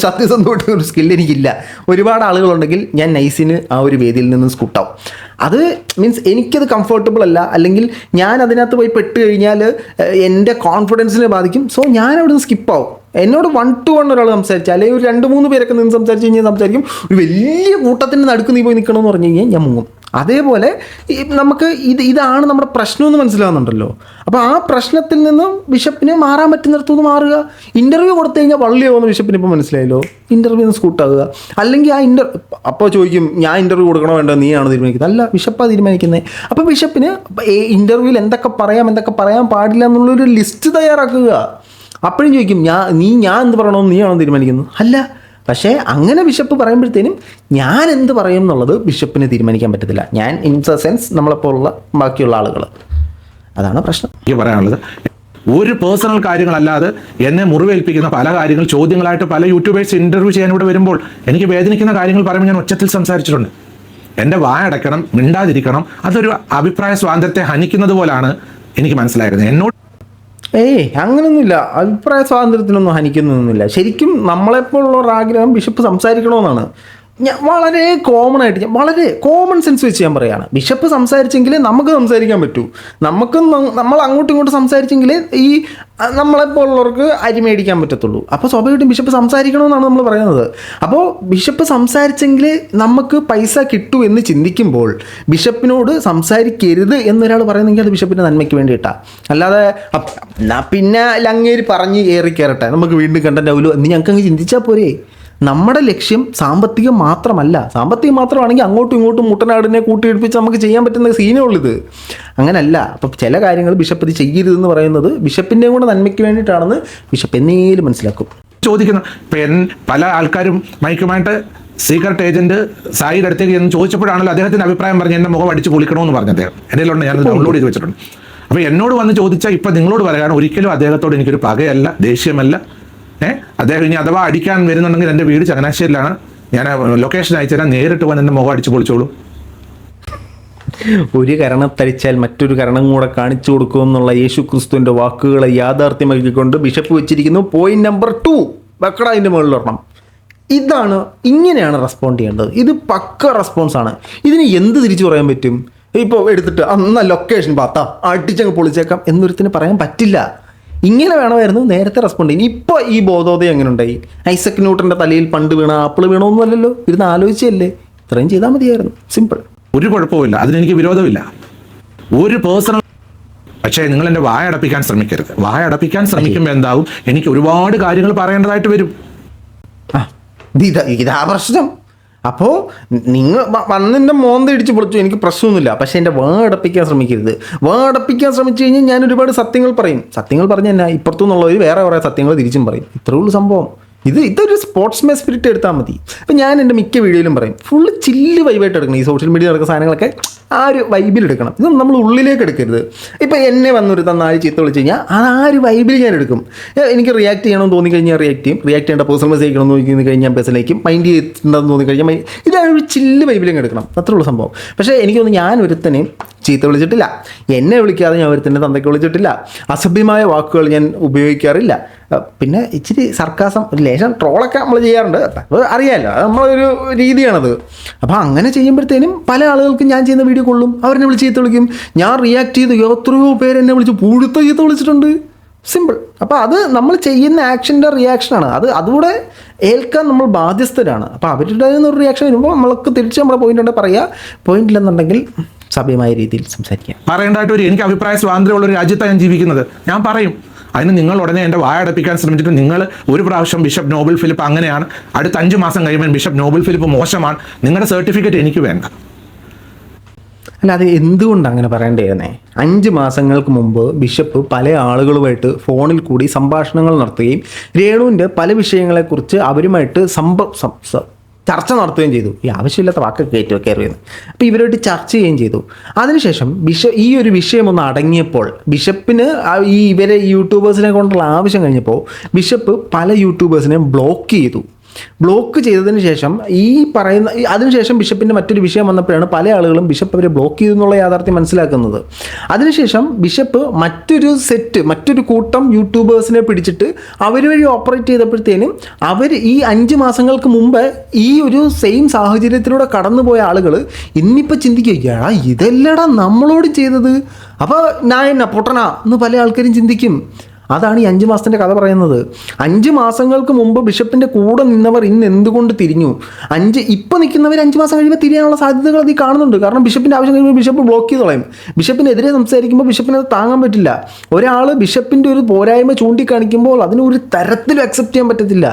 സത്യസന്ധമായിട്ട് ഒരു സ്കില്ല് എനിക്കില്ല. ഒരുപാട് ആളുകളുണ്ടെങ്കിൽ ഞാൻ നൈസിന് ആ ഒരു വേദിയിൽ നിന്ന് സ്കൂട്ടാവും. അത് മീൻസ് എനിക്കത് കംഫർട്ടബിൾ അല്ല, അല്ലെങ്കിൽ ഞാൻ അതിനകത്ത് പോയി പെട്ട് കഴിഞ്ഞാൽ എൻ്റെ കോൺഫിഡൻസിനെ ബാധിക്കും. സോ ഞാൻ അവിടെ നിന്ന് സ്കിപ്പാവും. എന്നോട് 1 to 1 ഒരാൾ സംസാരിച്ചാൽ, അല്ലെങ്കിൽ ഒരു 2-3 പേരൊക്കെ നിന്ന് സംസാരിച്ച് കഴിഞ്ഞാൽ സംസാരിക്കും. ഒരു വലിയ കൂട്ടത്തിൻ്റെ നടുക്ക് നീ പോയി നിൽക്കണമെന്ന് പറഞ്ഞു കഴിഞ്ഞാൽ ഞാൻ മുങ്ങും. അതേപോലെ നമുക്ക് ഇതാണ് നമ്മുടെ പ്രശ്നമെന്ന് മനസ്സിലാവുന്നുണ്ടല്ലോ. അപ്പോൾ ആ പ്രശ്നത്തിൽ നിന്നും ബിഷപ്പിന് മാറാൻ പറ്റുന്നിടത്തുനിന്ന് മാറുക. ഇൻ്റർവ്യൂ കൊടുത്തു കഴിഞ്ഞാൽ വള്ളിയാവുന്ന ബിഷപ്പിന് ഇപ്പോൾ മനസ്സിലായല്ലോ. ഇൻ്റർവ്യൂ നിന്ന് സ്കൂട്ടാകുക. അല്ലെങ്കിൽ അപ്പോൾ ചോദിക്കും, ഞാൻ ഇൻ്റർവ്യൂ കൊടുക്കണോ വേണ്ടോ, നീയാണോ തീരുമാനിക്കുന്നത്? അല്ല, ബിഷപ്പാണ് തീരുമാനിക്കുന്നത്. അപ്പോൾ ബിഷപ്പിന് ഇൻ്റർവ്യൂവിൽ എന്തൊക്കെ പറയാൻ പാടില്ല എന്നുള്ളൊരു ലിസ്റ്റ് തയ്യാറാക്കുക. അപ്പോഴും ചോദിക്കും, ഞാൻ എന്ത് പറയണമെന്ന് നീയാണോ തീരുമാനിക്കുന്നത്? അല്ല. പക്ഷേ അങ്ങനെ ബിഷപ്പ് പറയുമ്പോഴത്തേനും ഞാൻ എന്ത് പറയും എന്നുള്ളത് ബിഷപ്പിന് തീരുമാനിക്കാൻ പറ്റത്തില്ല. ഞാൻ ഇൻ ദ സെൻസ് നമ്മളെപ്പോലുള്ള ബാക്കിയുള്ള ആളുകൾ. അതാണ് പ്രശ്നം. എനിക്ക് പറയാനുള്ളത്, ഒരു പേഴ്സണൽ കാര്യങ്ങളല്ലാതെ എന്നെ മുറിവേൽപ്പിക്കുന്ന പല കാര്യങ്ങൾ ചോദ്യങ്ങളായിട്ട് പല യൂട്യൂബേഴ്സ് ഇൻ്റർവ്യൂ ചെയ്യാൻ ഇവിടെ വരുമ്പോൾ എനിക്ക് വേദനിക്കുന്ന കാര്യങ്ങൾ പറയുമ്പോൾ ഞാൻ ഒച്ചത്തിൽ സംസാരിച്ചിട്ടുണ്ട്. എൻ്റെ വായടക്കണം, മിണ്ടാതിരിക്കണം. അതൊരു അഭിപ്രായ സ്വാതന്ത്ര്യത്തെ ഹനിക്കുന്നത് പോലാണ് എനിക്ക് മനസ്സിലായിരുന്നത്. എന്നോട് അങ്ങനെയൊന്നുമില്ല. അഭിപ്രായ സ്വാതന്ത്ര്യത്തിനൊന്നും ഹനിക്കുന്നൊന്നുമില്ല. ശരിക്കും നമ്മളെപ്പോഴുള്ള ആഗ്രഹം ബിഷപ്പ് സംസാരിക്കണമെന്നാണ്. ഞാൻ വളരെ വളരെ കോമൺ സെൻസ് വെച്ച് ഞാൻ പറയുകയാണ്. ബിഷപ്പ് സംസാരിച്ചെങ്കിലേ നമുക്ക് സംസാരിക്കാൻ പറ്റൂ. നമ്മൾ അങ്ങോട്ടും ഇങ്ങോട്ടും സംസാരിച്ചെങ്കിലേ ഈ നമ്മളെപ്പോലുള്ളവർക്ക് അരി മേടിക്കാൻ പറ്റത്തുള്ളൂ. അപ്പോൾ സ്വാഭാവികമായിട്ടും ബിഷപ്പ് സംസാരിക്കണമെന്നാണ് നമ്മൾ പറയുന്നത്. അപ്പോൾ ബിഷപ്പ് സംസാരിച്ചെങ്കിലേ നമുക്ക് പൈസ കിട്ടൂ എന്ന് ചിന്തിക്കുമ്പോൾ ബിഷപ്പിനോട് സംസാരിക്കരുത് എന്നൊരാൾ പറയുന്നെങ്കിൽ അത് ബിഷപ്പിൻ്റെ നന്മയ്ക്ക് വേണ്ടിയിട്ടാണ്. അല്ലാതെ പിന്നെ അങ്ങേര് പറഞ്ഞ് ഏറി കയറട്ടെ, നമുക്ക് വീണ്ടും കണ്ടന്റ് ആവുമല്ലോ എന്ന് ഞങ്ങൾക്ക് അങ്ങ് ചിന്തിച്ചാൽ പോരെ. നമ്മുടെ ലക്ഷ്യം സാമ്പത്തികം മാത്രമല്ല. സാമ്പത്തികം മാത്രമാണെങ്കിൽ അങ്ങോട്ടും ഇങ്ങോട്ടും മുട്ടനാടിനെ കൂട്ടിയിടിപ്പിച്ച് നമുക്ക് ചെയ്യാൻ പറ്റുന്ന സീനേ ഉള്ളിത്. അങ്ങനല്ല. അപ്പം ചില കാര്യങ്ങൾ ബിഷപ്പ് ഇത് ചെയ്യരുതെന്ന് പറയുന്നത് ബിഷപ്പിൻ്റെയും കൂടെ നന്മയ്ക്ക് വേണ്ടിയിട്ടാണെന്ന് ബിഷപ്പ് എന്നേലും മനസ്സിലാക്കും. ചോദിക്കുന്നു. ഇപ്പം പല ആൾക്കാരും മൈക്കുമായിട്ട് സീക്രട്ട് ഏജന്റ് സായിയുടെ അടുത്തേക്ക് എന്ന് ചോദിച്ചപ്പോഴാണല്ലോ അദ്ദേഹത്തിൻ്റെ അഭിപ്രായം പറഞ്ഞ് എൻ്റെ മുഖം അടിച്ച് പൊളിക്കണമെന്ന് പറഞ്ഞ അദ്ദേഹം എൻ്റെ ഉണ്ട്, ഞാൻ ഡൗൺലോഡ് ചെയ്ത് വെച്ചിട്ടുണ്ട്. അപ്പോൾ എന്നോട് വന്ന് ചോദിച്ചാൽ ഇപ്പം നിങ്ങളോട് പറയുകയാണ്, ഒരിക്കലും അദ്ദേഹത്തോട് എനിക്കൊരു പകയല്ല, ദേഷ്യമല്ല. അദ്ദേഹം ഇനി അഥവാ അടിക്കാൻ വരുന്നുണ്ടെങ്കിൽ എൻ്റെ വീട് ചങ്ങനാശ്ശേരിയിലാണ്, ഞാൻ ലൊക്കേഷൻ അയച്ചു തരാം, നേരിട്ട് വന്ന് എൻ്റെ മുഖം അടിച്ച് പൊളിച്ചോളൂ. ഒരു കരണത്തടിച്ചാൽ മറ്റൊരു കരണം കൂടെ കാണിച്ചു കൊടുക്കുമെന്നുള്ള യേശു ക്രിസ്തുവിൻ്റെ വാക്കുകളെ യാഥാർത്ഥ്യമാക്കിക്കൊണ്ട് ബിഷപ്പ് വെച്ചിരിക്കുന്നു പോയിന്റ് നമ്പർ 2. വെക്കട അതിൻ്റെ മുകളിൽ ഒരെണ്ണം. ഇങ്ങനെയാണ് റെസ്പോണ്ട് ചെയ്യേണ്ടത്. ഇത് പക്ക റെസ്പോൺസാണ്. ഇതിന് എന്ത് തിരിച്ചു പറയാൻ പറ്റും? ഇപ്പോൾ എടുത്തിട്ട് അന്ന ലൊക്കേഷൻ പാത്താ അടിച്ചങ്ങ് പൊളിച്ചേക്കാം എന്നൊരുത്തിന് പറയാൻ പറ്റില്ല. ഇങ്ങനെ വേണമായിരുന്നു നേരത്തെ റെസ്പോണ്ട് ചെയ്യാൻ. ഇപ്പോൾ ഈ ബോധോദയം എങ്ങനെ ഉണ്ടായി? ഐസക് ന്യൂട്ടൻ്റെ തലയിൽ പണ്ട് വീണ ആപ്പിൾ വീണോന്നല്ലല്ലോ, ഇരുന്ന് ആലോചിച്ചല്ലേ. ഇത്രയും ചെയ്താൽ മതിയായിരുന്നു. സിമ്പിൾ. ഒരു കുഴപ്പമില്ല, അതിനെനിക്ക് വിരോധമില്ല. ഒരു പേഴ്സണൽ പക്ഷേ നിങ്ങൾ എൻ്റെ വായ അടപ്പിക്കാൻ ശ്രമിക്കരുത്. വായ അടപ്പിക്കാൻ ശ്രമിക്കുമ്പോൾ എന്താവും, എനിക്ക് ഒരുപാട് കാര്യങ്ങൾ പറയേണ്ടതായിട്ട് വരും. ഇതാ പ്രശ്നം. അപ്പോൾ നിങ്ങൾ വന്നിൻ്റെ മോന്ത ഇടിച്ച് പൊളിച്ചു, എനിക്ക് പ്രശ്നമൊന്നുമില്ല. പക്ഷേ എൻ്റെ അടപ്പിക്കാൻ ശ്രമിക്കരുത്. അടപ്പിക്കാൻ ശ്രമിച്ചു കഴിഞ്ഞാൽ ഞാൻ ഒരുപാട് സത്യങ്ങൾ പറയും. സത്യങ്ങൾ പറഞ്ഞ് തന്നെ ഇപ്പുറത്തുനിന്നുള്ളവർ വേറെ കുറേ സത്യങ്ങൾ തിരിച്ചും പറയും. ഇത്രേ ഉള്ളൂ സംഭവം. ഇതൊരു സ്പോർട്സ്മാൻ സ്പിരിറ്റ് എടുത്താൽ മതി. അപ്പം ഞാൻ എൻ്റെ മിക്ക വീഡിയോയിലും പറയും, ഫുള്ള് ചില്ല് വൈബായിട്ട് എടുക്കണം. ഈ സോഷ്യൽ മീഡിയ നടക്കുന്ന സാധനങ്ങളൊക്കെ ആ ഒരു വൈബിൽ എടുക്കണം. ഇതൊന്നും നമ്മൾ ഉള്ളിലേക്ക് എടുക്കരുത്. ഇപ്പം എന്നെ വന്നൊരു തന്നാല് ചീത്ത വിളിച്ച് കഴിഞ്ഞാൽ ആ ഒരു വൈബിൽ ഞാൻ എടുക്കും. എനിക്ക് റിയാക്ട് ചെയ്യണമെന്ന് തോന്നിക്കഴിഞ്ഞാൽ റിയാക്ട് ചെയ്യും. റിയാക്ട് ചെയ്യേണ്ട പേഴ്സണൽ മെസ്സേജ് ചെയ്യണമെന്ന് തോന്നി കഴിഞ്ഞാൽ പേഴ്സണിലേക്കും മൈൻഡ് ചെയ്തിട്ടുണ്ടെന്ന് തോന്നിക്കഴിഞ്ഞാൽ ഇതാണ് ഒരു ചില്ല് വൈബിലും എടുക്കണം. അത്രയുള്ള സംഭവം. പക്ഷേ എനിക്ക് തോന്നുന്നു ഞാൻ ഒരുത്തനെയും ചീത്ത വിളിച്ചിട്ടില്ല. എന്നെ വിളിക്കാതെ ഞാൻ ഒരുത്തന്നെ തന്തയ്ക്ക് വിളിച്ചിട്ടില്ല. അസഭ്യമായ വാക്കുകൾ ഞാൻ ഉപയോഗിക്കാറില്ല. പിന്നെ ഇച്ചിരി സർക്കാസം, ഒരു ലേശം ട്രോളൊക്കെ നമ്മൾ ചെയ്യാറുണ്ട്. അത് അറിയാമല്ലോ, അത് നമ്മളൊരു രീതിയാണത്. അപ്പോൾ അങ്ങനെ ചെയ്യുമ്പോഴത്തേനും പല ആളുകൾക്കും ഞാൻ ചെയ്യുന്ന വീഡിയോ കൊള്ളും. അവരെന്നെ വിളിച്ച് ചീത്ത വിളിക്കും. ഞാൻ റിയാക്ട് ചെയ്തു, എത്രയോ പേര് എന്നെ വിളിച്ച് പൂഴുത്ത ചീത്ത വിളിച്ചിട്ടുണ്ട്. സിമ്പിൾ. അപ്പോൾ അത് നമ്മൾ ചെയ്യുന്ന ആക്ഷൻ്റെ റിയാക്ഷനാണ്. അതുകൂടെ ഏൽക്കാൻ നമ്മൾ ബാധ്യസ്ഥരാണ്. അപ്പോൾ അവരുടെ ഒരു റിയാക്ഷൻ വരുമ്പോൾ നമ്മൾക്ക് തിരിച്ച് നമ്മുടെ പോയിന്റ് ഉണ്ടെങ്കിൽ പറയുക, പോയിന്റ് ഇല്ലെന്നുണ്ടെങ്കിൽ സഭ്യമായ രീതിയിൽ സംസാരിക്കാം. പറയേണ്ടതായിട്ട് ഒരു എനിക്ക് അഭിപ്രായ സ്വാതന്ത്ര്യമുള്ള ഒരു രാജ്യത്താണ് ഞാൻ ജീവിക്കുന്നത്. ഞാൻ പറയും. അതിന് നിങ്ങൾ ഉടനെ എൻ്റെ വായ അടപ്പിക്കാൻ ശ്രമിച്ചിട്ട് നിങ്ങൾ ഒരു പ്രാവശ്യം ബിഷപ്പ് നോബൽ ഫിലിപ്പ് അങ്ങനെയാണ്, അടുത്ത 5 മാസം കഴിയുമ്പോൾ ബിഷപ്പ് നോബൽ ഫിലിപ്പ് മോശമാണ്, നിങ്ങളുടെ സർട്ടിഫിക്കറ്റ് എനിക്ക് വേണ്ട. അല്ല, അത് എന്തുകൊണ്ട് അങ്ങനെ പറയേണ്ടതെന്നേ? 5 മാസങ്ങൾക്ക് മുമ്പ് ബിഷപ്പ് പല ആളുകളുമായിട്ട് ഫോണിൽ കൂടി സംഭാഷണങ്ങൾ നടത്തുകയും രേണുവിൻ്റെ പല വിഷയങ്ങളെക്കുറിച്ച് അവരുമായിട്ട് ചർച്ച നടത്തുകയും ചെയ്തു. ഈ ആവശ്യമില്ലാത്ത വാക്കൊക്കെ കയറുകയെന്ന്. അപ്പോൾ ഇവരുമായിട്ട് ചർച്ച ചെയ്യുകയും ചെയ്തു. അതിനുശേഷം ഈ ഒരു വിഷയം ഒന്ന് അടങ്ങിയപ്പോൾ ബിഷപ്പിന് ഇവരെ യൂട്യൂബേഴ്സിനെ കൊണ്ടുള്ള ആവശ്യം കഴിഞ്ഞപ്പോൾ ബിഷപ്പ് പല യൂട്യൂബേഴ്സിനെയും ബ്ലോക്ക് ചെയ്തതിന് ശേഷം അതിനുശേഷം ബിഷപ്പിൻ്റെ മറ്റൊരു വിഷയം വന്നപ്പോഴാണ് പല ആളുകളും ബിഷപ്പ് അവരെ ബ്ലോക്ക് ചെയ്തു എന്നുള്ള യാഥാർത്ഥ്യം മനസ്സിലാക്കുന്നത്. അതിനുശേഷം ബിഷപ്പ് മറ്റൊരു കൂട്ടം യൂട്യൂബേഴ്സിനെ പിടിച്ചിട്ട് അവർ വഴി ഓപ്പറേറ്റ് ചെയ്തപ്പോഴത്തേനും അവർ ഈ 5 മാസങ്ങൾക്ക് മുമ്പ് ഈ ഒരു സെയിം സാഹചര്യത്തിലൂടെ കടന്നുപോയ ആളുകൾ ഇന്നിപ്പോൾ ചിന്തിക്കുക, ഇതെല്ലടാ നമ്മളോട് ചെയ്തത്, അപ്പോൾ ഞാൻ പൊട്ടനാ എന്ന് പല ആൾക്കാരും ചിന്തിക്കും. അതാണ് ഈ 5 മാസത്തിൻ്റെ കഥ പറയുന്നത്. 5 മാസങ്ങൾക്ക് മുമ്പ് ബിഷപ്പിൻ്റെ കൂടെ നിന്നവർ ഇന്ന് എന്തുകൊണ്ട് തിരിഞ്ഞു? ഇപ്പം നിൽക്കുന്നവർ 5 മാസം കഴിയുമ്പോൾ തിരിയാനുള്ള സാധ്യതകൾ അതിൽ കാണുന്നുണ്ട്. കാരണം ബിഷപ്പിൻ്റെ ആവശ്യം കഴിയുമ്പോൾ ബിഷപ്പ് ബ്ലോക്ക് ചെയ്ത് കളയും. ബിഷപ്പിനെതിരെ സംസാരിക്കുമ്പോൾ ബിഷപ്പിന് അത് താങ്ങാൻ പറ്റില്ല. ഒരാൾ ബിഷപ്പിൻ്റെ ഒരു പോരായ്മ ചൂണ്ടിക്കാണിക്കുമ്പോൾ അതിന് ഒരു തരത്തിലും അക്സെപ്റ്റ് ചെയ്യാൻ പറ്റത്തില്ല.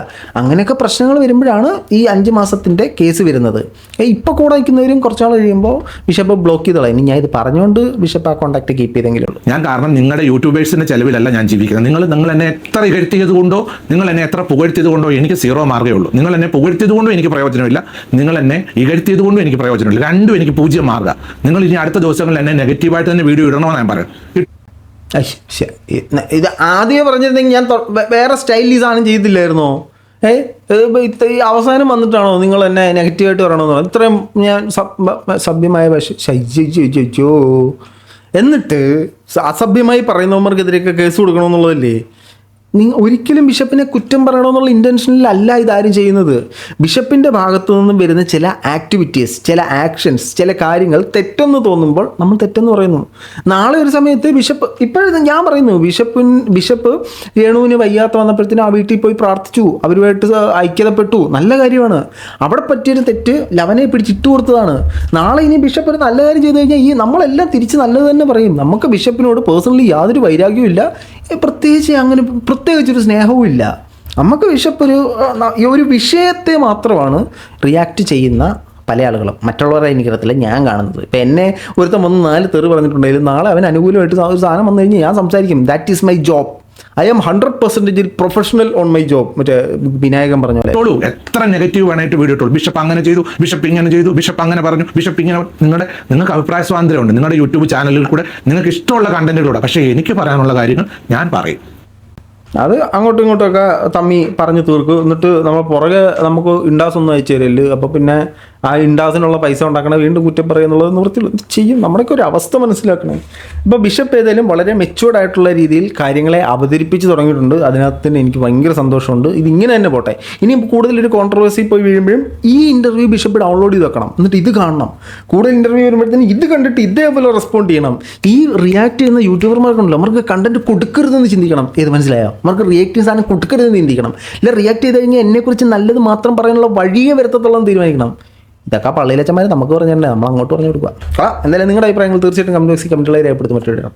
അങ്ങനെയൊക്കെ പ്രശ്നങ്ങൾ വരുമ്പോഴാണ് ഈ 5 മാസത്തിൻ്റെ കേസ് വരുന്നത്. ഇപ്പോൾ കൂടെ നിൽക്കുന്നവരും കുറച്ചാൾ കഴിയുമ്പോൾ ബിഷപ്പ് ബ്ലോക്ക് ചെയ്ത് കളയും. ഞാൻ ഇത് പറഞ്ഞുകൊണ്ട് ബിഷപ്പ് ആ കോൺടാക്ട് കീപ്പ് ചെയ്തെങ്കിലേ ഉള്ളൂ. ഞാൻ കാരണം നിങ്ങളുടെ യൂട്യൂബേഴ്സിൻ്റെ ചെലവിലല്ല ഞാൻ ജീവിക്കുന്നത്. നിങ്ങൾ എന്നെ എത്ര ഇകഴ്ത്തിയത് കൊണ്ടോ നിങ്ങൾ എന്നെ എത്ര പുകഴ്ത്തിയത് കൊണ്ടോ എനിക്ക് 0 മാർക്കേ ഉള്ളൂ. നിങ്ങൾ എന്നെ പുകഴ്ത്തിയത് കൊണ്ടും എനിക്ക് പ്രയോജനമില്ല, നിങ്ങൾ എന്നെ ഇകഴ്ത്തിയത് കൊണ്ടും എനിക്ക് പ്രയോജനമില്ല. രണ്ടും എനിക്ക് 0 മാർക്ക. നിങ്ങൾ ഇനി അടുത്ത ദിവസങ്ങളിൽ എന്നെ നെഗറ്റീവായിട്ട് തന്നെ വീഡിയോ ഇടണമെന്ന് ഞാൻ പറയും. ഇത് ആദ്യമേ പറഞ്ഞിരുന്നെങ്കിൽ ഞാൻ വേറെ സ്റ്റൈലിൽ ഈ സാധനം ചെയ്തില്ലായിരുന്നോ? ഈ അവസാനം വന്നിട്ടാണോ നിങ്ങൾ എന്നെ നെഗറ്റീവായിട്ട് പറയണമെന്ന് പറഞ്ഞു? ഇത്രയും ഞാൻ സഭ്യമായ എന്നിട്ട് അസഭ്യമായി പറയുന്നവർക്കെതിരെയൊക്കെ കേസ് കൊടുക്കണമെന്നുള്ളതല്ലേ? ഒരിക്കലും ബിഷപ്പിനെ കുറ്റം പറയണമെന്നുള്ള ഇൻറ്റൻഷനിലല്ല ഇതാരും ചെയ്യുന്നത്. ബിഷപ്പിൻ്റെ ഭാഗത്തു നിന്നും വരുന്ന ചില ആക്ടിവിറ്റീസ്, ചില ആക്ഷൻസ്, ചില കാര്യങ്ങൾ തെറ്റെന്ന് തോന്നുമ്പോൾ നമ്മൾ തെറ്റെന്ന് പറയുന്നു. നാളെ ഒരു സമയത്ത് ഇപ്പോഴത്തെ ഞാൻ പറയുന്നു, ബിഷപ്പ് രേണുവിന് വയ്യാത്ത വന്നപ്പോഴത്തേനും ആ വീട്ടിൽ പോയി പ്രാർത്ഥിച്ചു, അവരുമായിട്ട് ഐക്യതപ്പെട്ടു, നല്ല കാര്യമാണ്. അവിടെ പറ്റിയൊരു തെറ്റ് ലവനെ പിടിച്ചിട്ട് കൊടുത്തതാണ്. നാളെ ഇനി ബിഷപ്പ് ഒരു നല്ല കാര്യം ചെയ്തു കഴിഞ്ഞാൽ നമ്മളെല്ലാം തിരിച്ച് നല്ലത് തന്നെ പറയും. നമുക്ക് ബിഷപ്പിനോട് പേഴ്സണലി യാതൊരു വൈരാഗ്യവും ഇല്ല, പ്രത്യേകിച്ചൊരു സ്നേഹവും ഇല്ല. നമുക്ക് ബിഷപ്പ് ഒരു വിഷയത്തെ മാത്രമാണ് റിയാക്ട് ചെയ്യുന്ന പല ആളുകളും. മറ്റുള്ളവരെ എനിക്കറിയത്തില്ല, ഞാൻ കാണുന്നത്. ഇപ്പം എന്നെ ഒരുത്തം വന്ന് 4 തെറി പറഞ്ഞിട്ടുണ്ടെങ്കിലും നാളെ അവൻ അനുകൂലമായിട്ട് ഒരു സാധനം വന്നു കഴിഞ്ഞാൽ ഞാൻ സംസാരിക്കും. That is my job. I am 100% professional on my job. മറ്റേ വിനായകൻ പറഞ്ഞ പോലെ എത്ര നെഗറ്റീവ് വേണമായിട്ട് വീഡിയോ ഇട്ടോളൂ. ബിഷപ്പ് അങ്ങനെ ചെയ്തു, ബിഷപ്പ് ഇങ്ങനെ ചെയ്തു, ബിഷപ്പ് അങ്ങനെ പറഞ്ഞു, ബിഷപ്പ് ഇങ്ങനെ. നിങ്ങൾക്ക് അഭിപ്രായ സ്വാതന്ത്ര്യമുണ്ട് നിങ്ങളുടെ യൂട്യൂബ് ചാനലിൽ കൂടെ, നിങ്ങൾക്ക് ഇഷ്ടമുള്ള കണ്ടന്റിലൂടെ. പക്ഷേ എനിക്ക് പറയാനുള്ള കാര്യങ്ങൾ ഞാൻ പറയും. അത് അങ്ങോട്ടും ഇങ്ങോട്ടുമൊക്കെ തമ്മി പറഞ്ഞു തീർക്കും. എന്നിട്ട് നമ്മൾ പുറകെ നമുക്ക് ഇൻഡാസ് ഒന്നും അയച്ചു തരല്. അപ്പോൾ പിന്നെ ആ ഇൻഡാസിനുള്ള പൈസ ഉണ്ടാക്കണം, വീണ്ടും കുറ്റം പറയുന്നുള്ളത് നിവൃത്തി ചെയ്യും. നമ്മുടെയൊക്കെ ഒരു അവസ്ഥ മനസ്സിലാക്കണം. ഇപ്പോൾ ബിഷപ്പ് ഏതായാലും വളരെ മെച്യൂർഡ് ആയിട്ടുള്ള രീതിയിൽ കാര്യങ്ങളെ അവതരിപ്പിച്ച് തുടങ്ങിയിട്ടുണ്ട്. അതിനകത്ത് തന്നെ എനിക്ക് ഭയങ്കര സന്തോഷമുണ്ട്. ഇതിങ്ങനെ തന്നെ പോട്ടെ. ഇനി കൂടുതലൊരു കോൺട്രവേഴ്സി പോയി വീഴുമ്പോഴും ഈ ഇൻ്റർവ്യൂ ബിഷപ്പ് ഡൗൺലോഡ് ചെയ്ത് വെക്കണം, എന്നിട്ട് ഇത് കാണണം. കൂടുതൽ ഇൻ്റർവ്യൂ വരുമ്പോഴത്തേനും ഇത് കണ്ടിട്ട് ഇതേപോലെ റെസ്പോണ്ട് ചെയ്യണം. ഈ റിയാക്ട് ചെയ്യുന്ന യൂട്യൂബർമാർക്കുണ്ടല്ലോ, അവർക്ക് കണ്ടന്റ് കൊടുക്കരുതെന്ന് ചിന്തിക്കണം. ഏത് മനസ്സിലായോ? അവർക്ക് റിയാക്ട് ചെയ്യുന്ന സാധനം കൊടുക്കരുതെന്ന് ചിന്തിക്കണം. ഇല്ല, റിയാക്ട് ചെയ്ത് കഴിഞ്ഞാൽ എന്നെക്കുറിച്ച് നല്ലത് മാത്രം പറയാനുള്ള വഴിയെ വരുത്തത്തുള്ളതെന്ന് തീരുമാനിക്കണം. ഇതൊക്കെ പള്ളിയിലച്ചന്മാർ നമുക്ക് പറഞ്ഞു തന്നെ നമ്മൾ അങ്ങോട്ട് പറഞ്ഞു കൊടുക്കുക. എന്തായാലും നിങ്ങളുടെ അഭിപ്രായങ്ങൾ തീർച്ചയായിട്ടും കമന്റ് ബോക്സിൽ കമന്റുകളെ രേഖപ്പെടുത്തി മറ്റൊരു